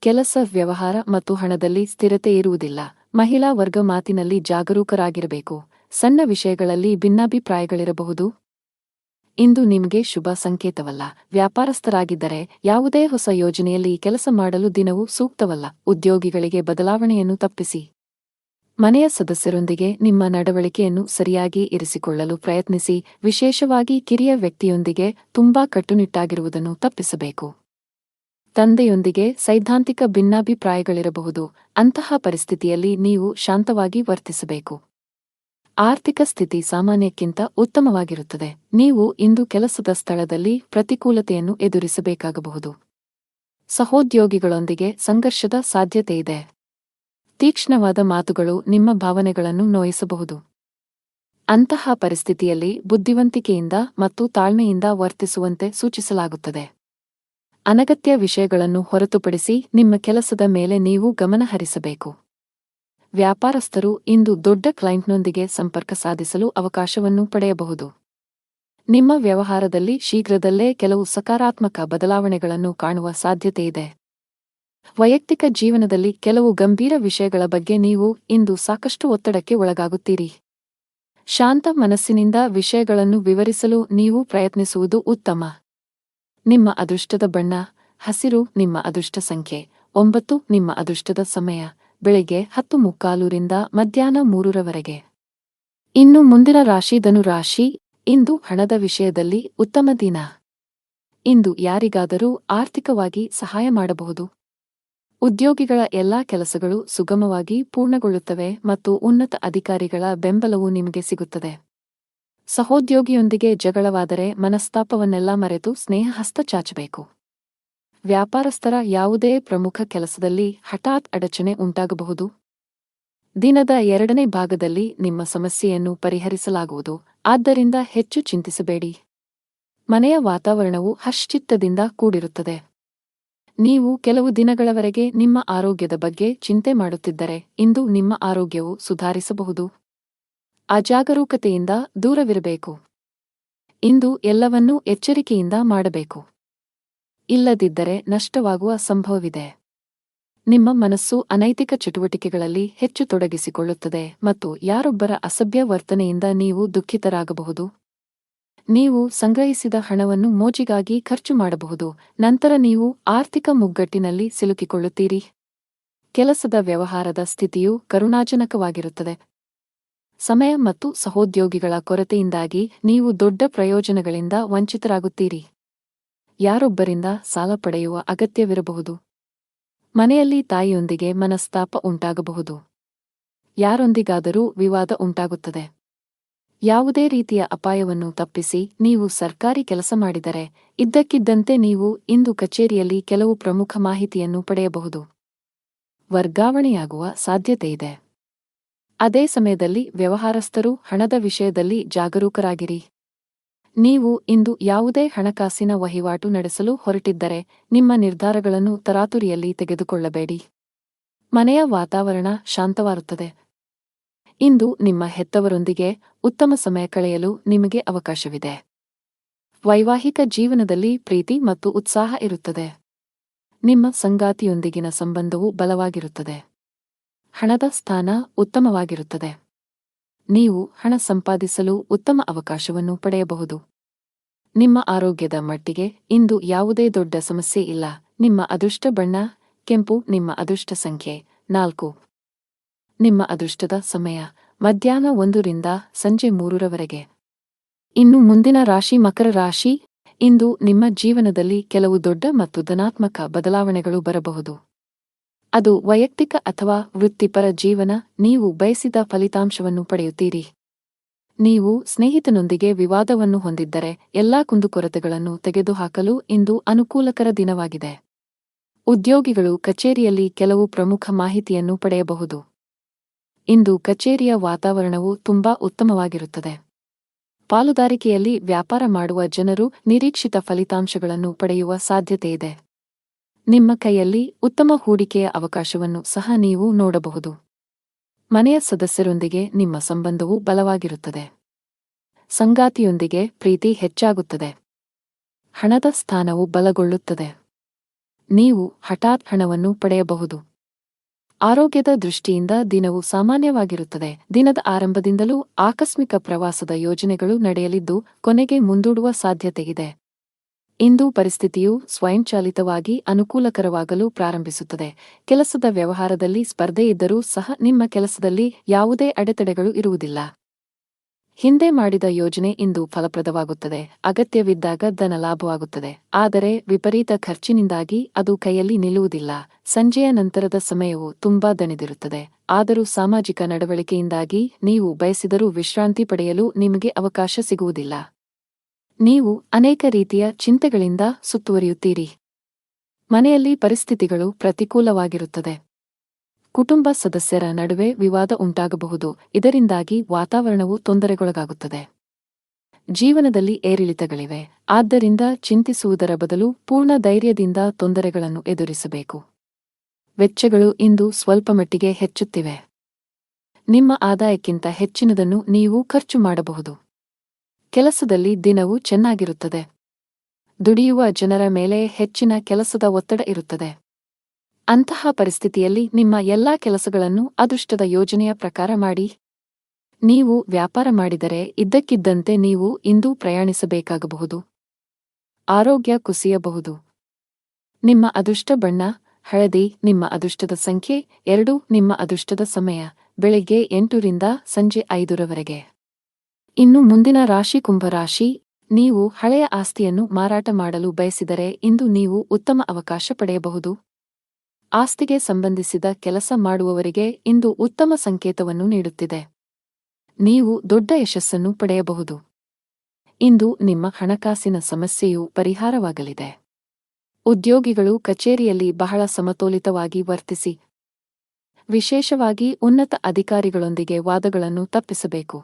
ಕೆಲಸ, ವ್ಯವಹಾರ ಮತ್ತು ಹಣದಲ್ಲಿ ಸ್ಥಿರತೆ ಇರುವುದಿಲ್ಲ. ಮಹಿಳಾ ವರ್ಗ ಮಾತಿನಲ್ಲಿ ಜಾಗರೂಕರಾಗಿರಬೇಕು. ಸಣ್ಣ ವಿಷಯಗಳಲ್ಲಿ ಭಿನ್ನಾಭಿಪ್ರಾಯಗಳಿರಬಹುದು. ಇಂದು ನಿಮಗೆ ಶುಭ ಸಂಕೇತವಲ್ಲ. ವ್ಯಾಪಾರಸ್ಥರಾಗಿದ್ದರೆ ಯಾವುದೇ ಹೊಸ ಯೋಜನೆಯಲ್ಲಿ ಕೆಲಸ ಮಾಡಲು ದಿನವೂ ಸೂಕ್ತವಲ್ಲ. ಉದ್ಯೋಗಿಗಳಿಗೆ ಬದಲಾವಣೆಯನ್ನು ತಪ್ಪಿಸಿ. ಮನೆಯ ಸದಸ್ಯರೊಂದಿಗೆ ನಿಮ್ಮ ನಡವಳಿಕೆಯನ್ನು ಸರಿಯಾಗಿ ಇರಿಸಿಕೊಳ್ಳಲು ಪ್ರಯತ್ನಿಸಿ. ವಿಶೇಷವಾಗಿ ಕಿರಿಯ ವ್ಯಕ್ತಿಯೊಂದಿಗೆ ತುಂಬಾ ಕಟ್ಟುನಿಟ್ಟಾಗಿರುವುದನ್ನು ತಪ್ಪಿಸಬೇಕು. ತಂದೆಯೊಂದಿಗೆ ಸೈದ್ಧಾಂತಿಕ ಭಿನ್ನಾಭಿಪ್ರಾಯಗಳಿರಬಹುದು. ಅಂತಹ ಪರಿಸ್ಥಿತಿಯಲ್ಲಿ ನೀವು ಶಾಂತವಾಗಿ ವರ್ತಿಸಬೇಕು. ಆರ್ಥಿಕ ಸ್ಥಿತಿ ಸಾಮಾನ್ಯಕ್ಕಿಂತ ಉತ್ತಮವಾಗಿರುತ್ತದೆ. ನೀವು ಇಂದು ಕೆಲಸದ ಸ್ಥಳದಲ್ಲಿ ಪ್ರತಿಕೂಲತೆಯನ್ನು ಎದುರಿಸಬೇಕಾಗಬಹುದು. ಸಹೋದ್ಯೋಗಿಗಳೊಂದಿಗೆ ಸಂಘರ್ಷದ ಸಾಧ್ಯತೆಯಿದೆ. ತೀಕ್ಷ್ಣವಾದ ಮಾತುಗಳು ನಿಮ್ಮ ಭಾವನೆಗಳನ್ನು ನೋಯಿಸಬಹುದು. ಅಂತಹ ಪರಿಸ್ಥಿತಿಯಲ್ಲಿ ಬುದ್ಧಿವಂತಿಕೆಯಿಂದ ಮತ್ತು ತಾಳ್ಮೆಯಿಂದ ವರ್ತಿಸುವಂತೆ ಸೂಚಿಸಲಾಗುತ್ತದೆ. ಅನಗತ್ಯ ವಿಷಯಗಳನ್ನು ಹೊರತುಪಡಿಸಿ ನಿಮ್ಮ ಕೆಲಸದ ಮೇಲೆ ನೀವು ಗಮನ ಹರಿಸಬೇಕು. ವ್ಯಾಪಾರಸ್ಥರು ಇಂದು ದೊಡ್ಡ ಕ್ಲೈಂಟ್ನೊಂದಿಗೆ ಸಂಪರ್ಕ ಸಾಧಿಸಲು ಅವಕಾಶವನ್ನು ಪಡೆಯಬಹುದು. ನಿಮ್ಮ ವ್ಯವಹಾರದಲ್ಲಿ ಶೀಘ್ರದಲ್ಲೇ ಕೆಲವು ಸಕಾರಾತ್ಮಕ ಬದಲಾವಣೆಗಳನ್ನು ಕಾಣುವ ಸಾಧ್ಯತೆಯಿದೆ. ವೈಯಕ್ತಿಕ ಜೀವನದಲ್ಲಿ ಕೆಲವು ಗಂಭೀರ ವಿಷಯಗಳ ಬಗ್ಗೆ ನೀವು ಇಂದು ಸಾಕಷ್ಟು ಒತ್ತಡಕ್ಕೆ ಒಳಗಾಗುತ್ತೀರಿ. ಶಾಂತ ಮನಸ್ಸಿನಿಂದ ವಿಷಯಗಳನ್ನು ವಿವರಿಸಲು ನೀವು ಪ್ರಯತ್ನಿಸುವುದು ಉತ್ತಮ. ನಿಮ್ಮ ಅದೃಷ್ಟದ ಬಣ್ಣ ಹಸಿರು. ನಿಮ್ಮ ಅದೃಷ್ಟ ಸಂಖ್ಯೆ 9. ನಿಮ್ಮ ಅದೃಷ್ಟದ ಸಮಯ ಬೆಳಿಗ್ಗೆ 10:45 ರಿಂದ ಮಧ್ಯಾಹ್ನ 3 ರವರೆಗೆ. ಇನ್ನು ಮುಂದಿನ ರಾಶಿ ಧನು ರಾಶಿ. ಇಂದು ಹಣದ ವಿಷಯದಲ್ಲಿ ಉತ್ತಮ ದಿನ. ಇಂದು ಯಾರಿಗಾದರೂ ಆರ್ಥಿಕವಾಗಿ ಸಹಾಯ ಮಾಡಬಹುದು. ಉದ್ಯೋಗಿಗಳ ಎಲ್ಲಾ ಕೆಲಸಗಳು ಸುಗಮವಾಗಿ ಪೂರ್ಣಗೊಳ್ಳುತ್ತವೆ ಮತ್ತು ಉನ್ನತ ಅಧಿಕಾರಿಗಳ ಬೆಂಬಲವು ನಿಮಗೆ ಸಿಗುತ್ತದೆ. ಸಹೋದ್ಯೋಗಿಯೊಂದಿಗೆ ಜಗಳವಾದರೆ ಮನಸ್ತಾಪವನ್ನೆಲ್ಲ ಮರೆತು ಸ್ನೇಹ ಹಸ್ತ ಚಾಚಬೇಕು. ವ್ಯಾಪಾರಸ್ಥರ ಯಾವುದೇ ಪ್ರಮುಖ ಕೆಲಸದಲ್ಲಿ ಹಠಾತ್ ಅಡಚಣೆ ಉಂಟಾಗಬಹುದು. ದಿನದ 2ನೇ ಭಾಗದಲ್ಲಿ ನಿಮ್ಮ ಸಮಸ್ಯೆಯನ್ನು ಪರಿಹರಿಸಲಾಗುವುದು, ಆದ್ದರಿಂದ ಹೆಚ್ಚು ಚಿಂತಿಸಬೇಡಿ. ಮನೆಯ ವಾತಾವರಣವು ಹರ್ಷಚಿತ್ತದಿಂದ ಕೂಡಿರುತ್ತದೆ. ನೀವು ಕೆಲವು ದಿನಗಳವರೆಗೆ ನಿಮ್ಮ ಆರೋಗ್ಯದ ಬಗ್ಗೆ ಚಿಂತೆ ಮಾಡುತ್ತಿದ್ದರೆ ಇಂದು ನಿಮ್ಮ ಆರೋಗ್ಯವು ಸುಧಾರಿಸಬಹುದು. ಅಜಾಗರೂಕತೆಯಿಂದ ದೂರವಿರಬೇಕು. ಇಂದು ಎಲ್ಲವನ್ನೂ ಎಚ್ಚರಿಕೆಯಿಂದ ಮಾಡಬೇಕು. ಇಲ್ಲದಿದ್ದರೆ ನಷ್ಟವಾಗುವ ಸಂಭವವಿದೆ. ನಿಮ್ಮ ಮನಸ್ಸು ಅನೈತಿಕ ಚಟುವಟಿಕೆಗಳಲ್ಲಿ ಹೆಚ್ಚು ತೊಡಗಿಸಿಕೊಳ್ಳುತ್ತದೆ ಮತ್ತು ಯಾರೊಬ್ಬರ ಅಸಭ್ಯ ವರ್ತನೆಯಿಂದ ನೀವು ದುಃಖಿತರಾಗಬಹುದು. ನೀವು ಸಂಗ್ರಹಿಸಿದ ಹಣವನ್ನು ಮೋಜಿಗಾಗಿ ಖರ್ಚು ಮಾಡಬಹುದು, ನಂತರ ನೀವು ಆರ್ಥಿಕ ಮುಗ್ಗಟ್ಟಿನಲ್ಲಿ ಸಿಲುಕಿಕೊಳ್ಳುತ್ತೀರಿ. ಕೆಲಸದ ವ್ಯವಹಾರದ ಸ್ಥಿತಿಯು ಕರುಣಾಜನಕವಾಗಿರುತ್ತದೆ. ಸಮಯ ಮತ್ತು ಸಹೋದ್ಯೋಗಿಗಳ ಕೊರತೆಯಿಂದಾಗಿ ನೀವು ದೊಡ್ಡ ಪ್ರಯೋಜನಗಳಿಂದ ವಂಚಿತರಾಗುತ್ತೀರಿ. ಯಾರೊಬ್ಬರಿಂದ ಸಾಲ ಪಡೆಯುವ ಅಗತ್ಯವಿರಬಹುದು. ಮನೆಯಲ್ಲಿ ತಾಯಿಯೊಂದಿಗೆ ಮನಸ್ತಾಪ ಉಂಟಾಗಬಹುದು. ಯಾರೊಂದಿಗಾದರೂ ವಿವಾದ ಉಂಟಾಗುತ್ತದೆ. ಯಾವುದೇ ರೀತಿಯ ಅಪಾಯವನ್ನು ತಪ್ಪಿಸಿ ನೀವು ಸರ್ಕಾರಿ ಕೆಲಸ ಮಾಡಿದರೆ ಇದ್ದಕ್ಕಿದ್ದಂತೆ ನೀವು ಇಂದು ಕಚೇರಿಯಲ್ಲಿ ಕೆಲವು ಪ್ರಮುಖ ಮಾಹಿತಿಯನ್ನು ಪಡೆಯಬಹುದು. ವರ್ಗಾವಣೆಯಾಗುವ ಸಾಧ್ಯತೆಯಿದೆ. ಅದೇ ಸಮಯದಲ್ಲಿ ವ್ಯವಹಾರಸ್ಥರು ಹಣದ ವಿಷಯದಲ್ಲಿ ಜಾಗರೂಕರಾಗಿರಿ. ನೀವು ಇಂದು ಯಾವುದೇ ಹಣಕಾಸಿನ ವಹಿವಾಟು ನಡೆಸಲು ಹೊರಟಿದ್ದರೆ ನಿಮ್ಮ ನಿರ್ಧಾರಗಳನ್ನು ತರಾತುರಿಯಲ್ಲಿ ತೆಗೆದುಕೊಳ್ಳಬೇಡಿ. ಮನೆಯ ವಾತಾವರಣ ಶಾಂತವಾಗುತ್ತದೆ. ಇಂದು ನಿಮ್ಮ ಹೆತ್ತವರೊಂದಿಗೆ ಉತ್ತಮ ಸಮಯ ಕಳೆಯಲು ನಿಮಗೆ ಅವಕಾಶವಿದೆ. ವೈವಾಹಿಕ ಜೀವನದಲ್ಲಿ ಪ್ರೀತಿ ಮತ್ತು ಉತ್ಸಾಹ ಇರುತ್ತದೆ. ನಿಮ್ಮ ಸಂಗಾತಿಯೊಂದಿಗಿನ ಸಂಬಂಧವು ಬಲವಾಗಿರುತ್ತದೆ. ಹಣದ ಸ್ಥಾನ ಉತ್ತಮವಾಗಿರುತ್ತದೆ. ನೀವು ಹಣ ಸಂಪಾದಿಸಲು ಉತ್ತಮ ಅವಕಾಶವನ್ನು ಪಡೆಯಬಹುದು. ನಿಮ್ಮ ಆರೋಗ್ಯದ ಮಟ್ಟಿಗೆ ಇಂದು ಯಾವುದೇ ದೊಡ್ಡ ಸಮಸ್ಯೆ ಇಲ್ಲ. ನಿಮ್ಮ ಅದೃಷ್ಟ ಬಣ್ಣ ಕೆಂಪು. ನಿಮ್ಮ ಅದೃಷ್ಟ ಸಂಖ್ಯೆ 4. ನಿಮ್ಮ ಅದೃಷ್ಟದ ಸಮಯ ಮಧ್ಯಾಹ್ನ 1 ರಿಂದ ಸಂಜೆ 3 ರವರೆಗೆ. ಇನ್ನು ಮುಂದಿನ ರಾಶಿ ಮಕರ ರಾಶಿ. ಇಂದು ನಿಮ್ಮ ಜೀವನದಲ್ಲಿ ಕೆಲವು ದೊಡ್ಡ ಮತ್ತು ಧನಾತ್ಮಕ ಬದಲಾವಣೆಗಳು ಬರಬಹುದು. ಅದು ವೈಯಕ್ತಿಕ ಅಥವಾ ವೃತ್ತಿಪರ ಜೀವನ. ನೀವು ಬಯಸಿದ ಫಲಿತಾಂಶವನ್ನು ಪಡೆಯುತ್ತೀರಿ. ನೀವು ಸ್ನೇಹಿತನೊಂದಿಗೆ ವಿವಾದವನ್ನು ಹೊಂದಿದ್ದರೆ ಎಲ್ಲಾ ಕುಂದುಕೊರತೆಗಳನ್ನು ತೆಗೆದುಹಾಕಲು ಇಂದು ಅನುಕೂಲಕರ ದಿನವಾಗಿದೆ. ಉದ್ಯೋಗಿಗಳು ಕಚೇರಿಯಲ್ಲಿ ಕೆಲವು ಪ್ರಮುಖ ಮಾಹಿತಿಯನ್ನು ಪಡೆಯಬಹುದು. ಇಂದು ಕಚೇರಿಯ ವಾತಾವರಣವು ತುಂಬಾ ಉತ್ತಮವಾಗಿರುತ್ತದೆ. ಪಾಲುದಾರಿಕೆಯಲ್ಲಿ ವ್ಯಾಪಾರ ಮಾಡುವ ಜನರು ನಿರೀಕ್ಷಿತ ಫಲಿತಾಂಶಗಳನ್ನು ಪಡೆಯುವ ಸಾಧ್ಯತೆಯಿದೆ. ನಿಮ್ಮ ಕೈಯಲ್ಲಿ ಉತ್ತಮ ಹೂಡಿಕೆಯ ಅವಕಾಶವನ್ನು ಸಹ ನೀವು ನೋಡಬಹುದು. ಮನೆಯ ಸದಸ್ಯರೊಂದಿಗೆ ನಿಮ್ಮ ಸಂಬಂಧವು ಬಲವಾಗಿರುತ್ತದೆ. ಸಂಗಾತಿಯೊಂದಿಗೆ ಪ್ರೀತಿ ಹೆಚ್ಚಾಗುತ್ತದೆ. ಹಣದ ಸ್ಥಾನವು ಬಲಗೊಳ್ಳುತ್ತದೆ. ನೀವು ಹಠಾತ್ ಹಣವನ್ನು ಪಡೆಯಬಹುದು. ಆರೋಗ್ಯದ ದೃಷ್ಟಿಯಿಂದ ದಿನವು ಸಾಮಾನ್ಯವಾಗಿರುತ್ತದೆ. ದಿನದ ಆರಂಭದಿಂದಲೂ ಆಕಸ್ಮಿಕ ಪ್ರವಾಸದ ಯೋಜನೆಗಳು ನಡೆಯಲಿದ್ದು ಕೊನೆಗೆ ಮುಂದೂಡುವ ಸಾಧ್ಯತೆಯಿದೆ. ಇಂದು ಪರಿಸ್ಥಿತಿಯು ಸ್ವಯಂಚಾಲಿತವಾಗಿ ಅನುಕೂಲಕರವಾಗಲು ಪ್ರಾರಂಭಿಸುತ್ತದೆ. ಕೆಲಸದ ವ್ಯವಹಾರದಲ್ಲಿ ಸ್ಪರ್ಧೆಯಿದ್ದರೂ ಸಹ ನಿಮ್ಮ ಕೆಲಸದಲ್ಲಿ ಯಾವುದೇ ಅಡೆತಡೆಗಳು ಇರುವುದಿಲ್ಲ. ಹಿಂದೆ ಮಾಡಿದ ಯೋಜನೆ ಇಂದು ಫಲಪ್ರದವಾಗುತ್ತದೆ. ಅಗತ್ಯವಿದ್ದಾಗ ಧನ ಲಾಭವಾಗುತ್ತದೆ. ಆದರೆ ವಿಪರೀತ ಖರ್ಚಿನಿಂದಾಗಿ ಅದು ಕೈಯಲ್ಲಿ ನಿಲ್ಲುವುದಿಲ್ಲ. ಸಂಜೆಯ ನಂತರದ ಸಮಯವು ತುಂಬಾ ದಣಿದಿರುತ್ತದೆ. ಆದರೂ ಸಾಮಾಜಿಕ ನಡವಳಿಕೆಯಿಂದಾಗಿ ನೀವು ಬಯಸಿದರೂ ವಿಶ್ರಾಂತಿ ಪಡೆಯಲು ನಿಮಗೆ ಅವಕಾಶ ಸಿಗುವುದಿಲ್ಲ. ನೀವು ಅನೇಕ ರೀತಿಯ ಚಿಂತೆಗಳಿಂದ ಸುತ್ತುವರಿಯುತ್ತೀರಿ. ಮನೆಯಲ್ಲಿ ಪರಿಸ್ಥಿತಿಗಳು ಪ್ರತಿಕೂಲವಾಗಿರುತ್ತದೆ. ಕುಟುಂಬ ಸದಸ್ಯರ ನಡುವೆ ವಿವಾದ ಉಂಟಾಗಬಹುದು. ಇದರಿಂದಾಗಿ ವಾತಾವರಣವು ತೊಂದರೆಗೊಳಗಾಗುತ್ತದೆ. ಜೀವನದಲ್ಲಿ ಏರಿಳಿತಗಳಿವೆ. ಆದ್ದರಿಂದ ಚಿಂತಿಸುವುದರ ಬದಲು ಪೂರ್ಣ ಧೈರ್ಯದಿಂದ ತೊಂದರೆಗಳನ್ನು ಎದುರಿಸಬೇಕು. ವೆಚ್ಚಗಳು ಇಂದು ಸ್ವಲ್ಪಮಟ್ಟಿಗೆ ಹೆಚ್ಚುತ್ತಿವೆ. ನಿಮ್ಮ ಆದಾಯಕ್ಕಿಂತ ಹೆಚ್ಚಿನದನ್ನು ನೀವು ಖರ್ಚು ಮಾಡಬಹುದು. ಕೆಲಸದಲ್ಲಿ ದಿನವು ಚೆನ್ನಾಗಿರುತ್ತದೆ. ದುಡಿಯುವ ಜನರ ಮೇಲೆ ಹೆಚ್ಚಿನ ಕೆಲಸದ ಒತ್ತಡ ಇರುತ್ತದೆ. ಅಂತಹ ಪರಿಸ್ಥಿತಿಯಲ್ಲಿ ನಿಮ್ಮ ಎಲ್ಲಾ ಕೆಲಸಗಳನ್ನು ಅದೃಷ್ಟದ ಯೋಜನೆಯ ಪ್ರಕಾರ ಮಾಡಿ. ನೀವು ವ್ಯಾಪಾರ ಮಾಡಿದರೆ ಇದ್ದಕ್ಕಿದ್ದಂತೆ ನೀವು ಇಂದು ಪ್ರಯಾಣಿಸಬೇಕಾಗಬಹುದು. ಆರೋಗ್ಯ ಕುಸಿಯಬಹುದು. ನಿಮ್ಮ ಅದೃಷ್ಟ ಬಣ್ಣ ಹಳದಿ. ನಿಮ್ಮ ಅದೃಷ್ಟದ ಸಂಖ್ಯೆ 2. ನಿಮ್ಮ ಅದೃಷ್ಟದ ಸಮಯ ಬೆಳಿಗ್ಗೆ 8 ರಿಂದ ಸಂಜೆ 5 ರವರೆಗೆ. ಇನ್ನು ಮುಂದಿನ ರಾಶಿ ಕುಂಭರಾಶಿ. ನೀವು ಹಳೆಯ ಆಸ್ತಿಯನ್ನು ಮಾರಾಟ ಮಾಡಲು ಬಯಸಿದರೆ ಇಂದು ನೀವು ಉತ್ತಮ ಅವಕಾಶ ಪಡೆಯಬಹುದು. ಆಸ್ತಿಗೆ ಸಂಬಂಧಿಸಿದ ಕೆಲಸ ಮಾಡುವವರಿಗೆ ಇಂದು ಉತ್ತಮ ಸಂಕೇತವನ್ನು ನೀಡುತ್ತಿದೆ. ನೀವು ದೊಡ್ಡ ಯಶಸ್ಸನ್ನು ಪಡೆಯಬಹುದು. ಇಂದು ನಿಮ್ಮ ಹಣಕಾಸಿನ ಸಮಸ್ಯೆಯು ಪರಿಹಾರವಾಗಲಿದೆ. ಉದ್ಯೋಗಿಗಳು ಕಚೇರಿಯಲ್ಲಿ ಬಹಳ ಸಮತೋಲಿತವಾಗಿ ವರ್ತಿಸಿ. ವಿಶೇಷವಾಗಿ ಉನ್ನತ ಅಧಿಕಾರಿಗಳೊಂದಿಗೆ ವಾದಗಳನ್ನು ತಪ್ಪಿಸಬೇಕು.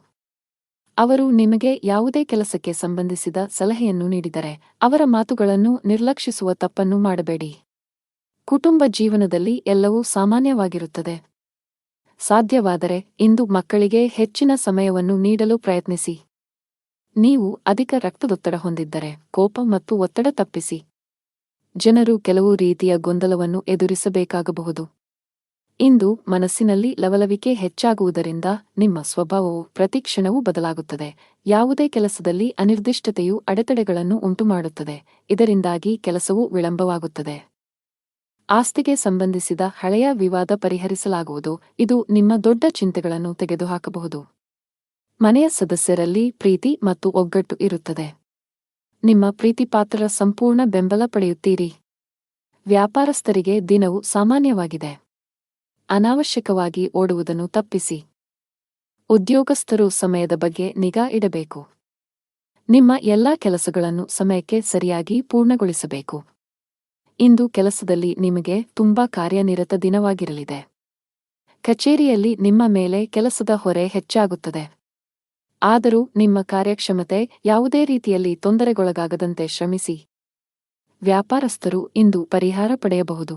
ಅವರು ನಿಮಗೆ ಯಾವುದೇ ಕೆಲಸಕ್ಕೆ ಸಂಬಂಧಿಸಿದ ಸಲಹೆಯನ್ನು ನೀಡಿದರೆ ಅವರ ಮಾತುಗಳನ್ನು ನಿರ್ಲಕ್ಷಿಸುವ ತಪ್ಪನ್ನು ಮಾಡಬೇಡಿ. ಕುಟುಂಬ ಜೀವನದಲ್ಲಿ ಎಲ್ಲವೂ ಸಾಮಾನ್ಯವಾಗಿರುತ್ತದೆ. ಸಾಧ್ಯವಾದರೆ ಇಂದು ಮಕ್ಕಳಿಗೆ ಹೆಚ್ಚಿನ ಸಮಯವನ್ನು ನೀಡಲು ಪ್ರಯತ್ನಿಸಿ. ನೀವು ಅಧಿಕ ರಕ್ತದೊತ್ತಡ ಹೊಂದಿದ್ದರೆ ಕೋಪ ಮತ್ತು ಒತ್ತಡ ತಪ್ಪಿಸಿ. ಜನರು ಕೆಲವು ರೀತಿಯ ಗೊಂದಲವನ್ನು ಎದುರಿಸಬೇಕಾಗಬಹುದು. ಇಂದು ಮನಸ್ಸಿನಲ್ಲಿ ಲವಲವಿಕೆ ಹೆಚ್ಚಾಗುವುದರಿಂದ ನಿಮ್ಮ ಸ್ವಭಾವವು ಪ್ರತಿಕ್ಷಣವೂ ಬದಲಾಗುತ್ತದೆ. ಯಾವುದೇ ಕೆಲಸದಲ್ಲಿ ಅನಿರ್ದಿಷ್ಟತೆಯು ಅಡೆತಡೆಗಳನ್ನು ಉಂಟುಮಾಡುತ್ತದೆ. ಇದರಿಂದಾಗಿ ಕೆಲಸವು ವಿಳಂಬವಾಗುತ್ತದೆ. ಆಸ್ತಿಗೆ ಸಂಬಂಧಿಸಿದ ಹಳೆಯ ವಿವಾದ ಪರಿಹರಿಸಲಾಗುವುದು. ಇದು ನಿಮ್ಮ ದೊಡ್ಡ ಚಿಂತೆಗಳನ್ನು ತೆಗೆದುಹಾಕಬಹುದು. ಮನೆಯ ಸದಸ್ಯರಲ್ಲಿ ಪ್ರೀತಿ ಮತ್ತು ಒಗ್ಗಟ್ಟು ಇರುತ್ತದೆ. ನಿಮ್ಮ ಪ್ರೀತಿಪಾತ್ರರ ಸಂಪೂರ್ಣ ಬೆಂಬಲ ಪಡೆಯುತ್ತೀರಿ. ವ್ಯಾಪಾರಸ್ಥರಿಗೆ ದಿನವು ಸಾಮಾನ್ಯವಾಗಿದೆ. ಅನಾವಶ್ಯಕವಾಗಿ ಓಡುವುದನ್ನು ತಪ್ಪಿಸಿ. ಉದ್ಯೋಗಸ್ಥರು ಸಮಯದ ಬಗ್ಗೆ ನಿಗಾ ಇಡಬೇಕು. ನಿಮ್ಮ ಎಲ್ಲಾ ಕೆಲಸಗಳನ್ನು ಸಮಯಕ್ಕೆ ಸರಿಯಾಗಿ ಪೂರ್ಣಗೊಳಿಸಬೇಕು. ಇಂದು ಕೆಲಸದಲ್ಲಿ ನಿಮಗೆ ತುಂಬಾ ಕಾರ್ಯನಿರತ ದಿನವಾಗಿರಲಿದೆ. ಕಚೇರಿಯಲ್ಲಿ ನಿಮ್ಮ ಮೇಲೆ ಕೆಲಸದ ಹೊರೆ ಹೆಚ್ಚಾಗುತ್ತದೆ. ಆದರೂ ನಿಮ್ಮ ಕಾರ್ಯಕ್ಷಮತೆ ಯಾವುದೇ ರೀತಿಯಲ್ಲಿ ತೊಂದರೆಗೊಳಗಾಗದಂತೆ ಶ್ರಮಿಸಿ. ವ್ಯಾಪಾರಸ್ಥರು ಇಂದು ಪರಿಹಾರ ಪಡೆಯಬಹುದು.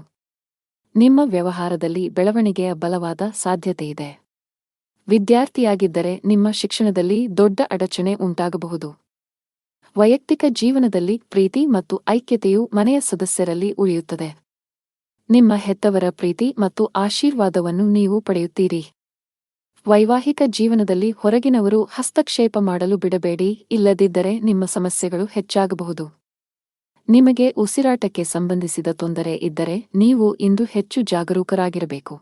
ನಿಮ್ಮ ವ್ಯವಹಾರದಲ್ಲಿ ಬೆಳವಣಿಗೆಯ ಬಲವಾದ ಸಾಧ್ಯತೆಯಿದೆ. ವಿದ್ಯಾರ್ಥಿಯಾಗಿದ್ದರೆ ನಿಮ್ಮ ಶಿಕ್ಷಣದಲ್ಲಿ ದೊಡ್ಡ ಅಡಚಣೆ ಉಂಟಾಗಬಹುದು. ವೈಯಕ್ತಿಕ ಜೀವನದಲ್ಲಿ ಪ್ರೀತಿ ಮತ್ತು ಐಕ್ಯತೆಯು ಮನೆಯ ಸದಸ್ಯರಲ್ಲಿ ಉಳಿಯುತ್ತದೆ. ನಿಮ್ಮ ಹೆತ್ತವರ ಪ್ರೀತಿ ಮತ್ತು ಆಶೀರ್ವಾದವನ್ನು ನೀವು ಪಡೆಯುತ್ತೀರಿ. ವೈವಾಹಿಕ ಜೀವನದಲ್ಲಿ ಹೊರಗಿನವರು ಹಸ್ತಕ್ಷೇಪ ಮಾಡಲು ಬಿಡಬೇಡಿ, ಇಲ್ಲದಿದ್ದರೆ ನಿಮ್ಮ ಸಮಸ್ಯೆಗಳು ಹೆಚ್ಚಾಗಬಹುದು. ನಿಮಗೆ ಉಸಿರಾಟಕ್ಕೆ ಸಂಬಂಧಿಸಿದ ತೊಂದರೆ ಇದ್ದರೆ ನೀವು ಇಂದು ಹೆಚ್ಚು ಜಾಗರೂಕರಾಗಿರಬೇಕು.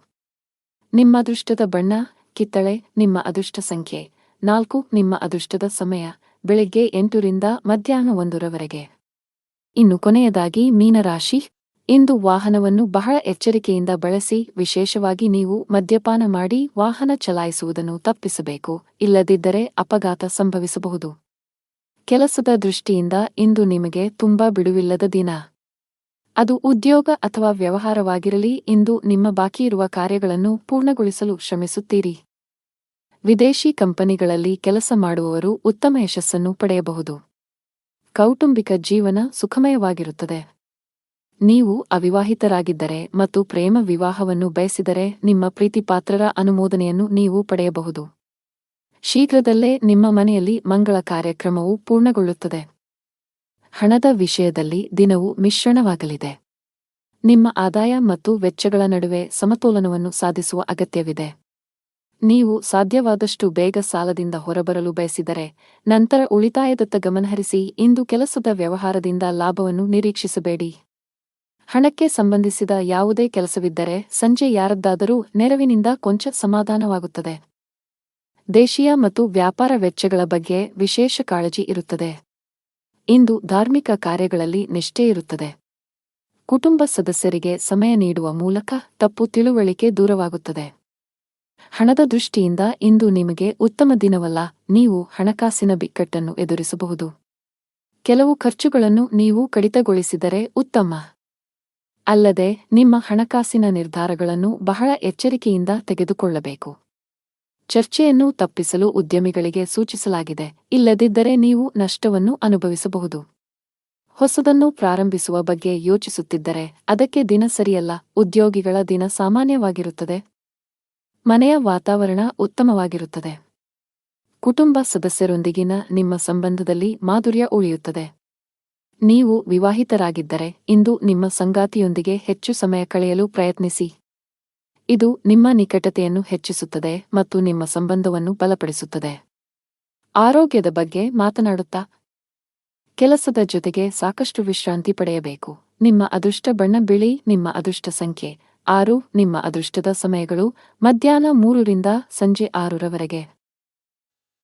ನಿಮ್ಮ ಅದೃಷ್ಟದ ಬಣ್ಣ ಕಿತ್ತಳೆ. ನಿಮ್ಮ ಅದೃಷ್ಟ ಸಂಖ್ಯೆ 4. ನಿಮ್ಮ ಅದೃಷ್ಟದ ಸಮಯ ಬೆಳಿಗ್ಗೆ 8 ರಿಂದ ಮಧ್ಯಾಹ್ನ 1 ರವರೆಗೆ. ಇನ್ನು ಕೊನೆಯದಾಗಿ ಮೀನರಾಶಿ. ಇಂದು ವಾಹನವನ್ನು ಬಹಳ ಎಚ್ಚರಿಕೆಯಿಂದ ಬಳಸಿ. ವಿಶೇಷವಾಗಿ ನೀವು ಮದ್ಯಪಾನ ಮಾಡಿ ವಾಹನ ಚಲಾಯಿಸುವುದನ್ನು ತಪ್ಪಿಸಬೇಕು, ಇಲ್ಲದಿದ್ದರೆ ಅಪಘಾತ ಸಂಭವಿಸಬಹುದು. ಕೆಲಸದ ದೃಷ್ಟಿಯಿಂದ ಇಂದು ನಿಮಗೆ ತುಂಬಾ ಬಿಡುವಿಲ್ಲದ ದಿನ. ಅದು ಉದ್ಯೋಗ ಅಥವಾ ವ್ಯವಹಾರವಾಗಿರಲಿ, ಇಂದು ನಿಮ್ಮ ಬಾಕಿಯಿರುವ ಕಾರ್ಯಗಳನ್ನು ಪೂರ್ಣಗೊಳಿಸಲು ಶ್ರಮಿಸುತ್ತೀರಿ. ವಿದೇಶಿ ಕಂಪನಿಗಳಲ್ಲಿ ಕೆಲಸ ಮಾಡುವವರು ಉತ್ತಮ ಯಶಸ್ಸನ್ನು ಪಡೆಯಬಹುದು. ಕೌಟುಂಬಿಕ ಜೀವನ ಸುಖಮಯವಾಗಿರುತ್ತದೆ. ನೀವು ಅವಿವಾಹಿತರಾಗಿದ್ದರೆ ಮತ್ತು ಪ್ರೇಮ ವಿವಾಹವನ್ನು ಬಯಸಿದರೆ ನಿಮ್ಮ ಪ್ರೀತಿಪಾತ್ರರ ಅನುಮೋದನೆಯನ್ನು ನೀವು ಪಡೆಯಬಹುದು. ಶೀಘ್ರದಲ್ಲೇ ನಿಮ್ಮ ಮನೆಯಲ್ಲಿ ಮಂಗಳ ಕಾರ್ಯಕ್ರಮವು ಪೂರ್ಣಗೊಳ್ಳುತ್ತದೆ. ಹಣದ ವಿಷಯದಲ್ಲಿ ದಿನವು ಮಿಶ್ರಣವಾಗಲಿದೆ. ನಿಮ್ಮ ಆದಾಯ ಮತ್ತು ವೆಚ್ಚಗಳ ನಡುವೆ ಸಮತೋಲನವನ್ನು ಸಾಧಿಸುವ ಅಗತ್ಯವಿದೆ. ನೀವು ಸಾಧ್ಯವಾದಷ್ಟು ಬೇಗ ಸಾಲದಿಂದ ಹೊರಬರಲು ಬಯಸಿದರೆ ನಂತರ ಉಳಿತಾಯದತ್ತ ಗಮನಹರಿಸಿ. ಇಂದು ಕೆಲಸದ ವ್ಯವಹಾರದಿಂದ ಲಾಭವನ್ನು ನಿರೀಕ್ಷಿಸಬೇಡಿ. ಹಣಕ್ಕೆ ಸಂಬಂಧಿಸಿದ ಯಾವುದೇ ಕೆಲಸವಿದ್ದರೆ ಸಂಜೆ ಯಾರದ್ದಾದರೂ ನೆರವಿನಿಂದ ಕೊಂಚ ಸಮಾಧಾನವಾಗುತ್ತದೆ. ದೇಶೀಯ ಮತ್ತು ವ್ಯಾಪಾರ ವೆಚ್ಚಗಳ ಬಗ್ಗೆ ವಿಶೇಷ ಕಾಳಜಿ ಇರುತ್ತದೆ. ಇಂದು ಧಾರ್ಮಿಕ ಕಾರ್ಯಗಳಲ್ಲಿ ನಿಷ್ಠೆ ಇರುತ್ತದೆ. ಕುಟುಂಬ ಸದಸ್ಯರಿಗೆ ಸಮಯ ನೀಡುವ ಮೂಲಕ ತಪ್ಪು ತಿಳುವಳಿಕೆ ದೂರವಾಗುತ್ತದೆ. ಹಣದ ದೃಷ್ಟಿಯಿಂದ ಇಂದು ನಿಮಗೆ ಉತ್ತಮ ದಿನವಲ್ಲ. ನೀವು ಹಣಕಾಸಿನ ಬಿಕ್ಕಟ್ಟನ್ನು ಎದುರಿಸಬಹುದು. ಕೆಲವು ಖರ್ಚುಗಳನ್ನು ನೀವು ಕಡಿತಗೊಳಿಸಿದರೆ ಉತ್ತಮ. ಅಲ್ಲದೆ ನಿಮ್ಮ ಹಣಕಾಸಿನ ನಿರ್ಧಾರಗಳನ್ನು ಬಹಳ ಎಚ್ಚರಿಕೆಯಿಂದ ತೆಗೆದುಕೊಳ್ಳಬೇಕು. ಚರ್ಚೆಯನ್ನು ತಪ್ಪಿಸಲು ಉದ್ಯಮಿಗಳಿಗೆ ಸೂಚಿಸಲಾಗಿದೆ, ಇಲ್ಲದಿದ್ದರೆ ನೀವು ನಷ್ಟವನ್ನು ಅನುಭವಿಸಬಹುದು. ಹೊಸದನ್ನು ಪ್ರಾರಂಭಿಸುವ ಬಗ್ಗೆ ಯೋಚಿಸುತ್ತಿದ್ದರೆ ಅದಕ್ಕೆ ದಿನ ಸರಿಯಲ್ಲ. ಉದ್ಯೋಗಿಗಳ ದಿನ ಸಾಮಾನ್ಯವಾಗಿರುತ್ತದೆ. ಮನೆಯ ವಾತಾವರಣ ಉತ್ತಮವಾಗಿರುತ್ತದೆ. ಕುಟುಂಬ ಸದಸ್ಯರೊಂದಿಗಿನ ನಿಮ್ಮ ಸಂಬಂಧದಲ್ಲಿ ಮಾಧುರ್ಯ ಉಳಿಯುತ್ತದೆ. ನೀವು ವಿವಾಹಿತರಾಗಿದ್ದರೆ ಇಂದು ನಿಮ್ಮ ಸಂಗಾತಿಯೊಂದಿಗೆ ಹೆಚ್ಚು ಸಮಯ ಕಳೆಯಲು ಪ್ರಯತ್ನಿಸಿ. ಇದು ನಿಮ್ಮ ನಿಕಟತೆಯನ್ನು ಹೆಚ್ಚಿಸುತ್ತದೆ ಮತ್ತು ನಿಮ್ಮ ಸಂಬಂಧವನ್ನು ಬಲಪಡಿಸುತ್ತದೆ. ಆರೋಗ್ಯದ ಬಗ್ಗೆ ಮಾತನಾಡುತ್ತಾ ಕೆಲಸದ ಜೊತೆಗೆ ಸಾಕಷ್ಟು ವಿಶ್ರಾಂತಿ ಪಡೆಯಬೇಕು. ನಿಮ್ಮ ಅದೃಷ್ಟ ಬಣ್ಣ ಬಿಳಿ. ನಿಮ್ಮ ಅದೃಷ್ಟ ಸಂಖ್ಯೆ 6. ನಿಮ್ಮ ಅದೃಷ್ಟದ ಸಮಯಗಳು ಮಧ್ಯಾಹ್ನ 3 ರಿಂದ ಸಂಜೆ 6 ರವರೆಗೆ.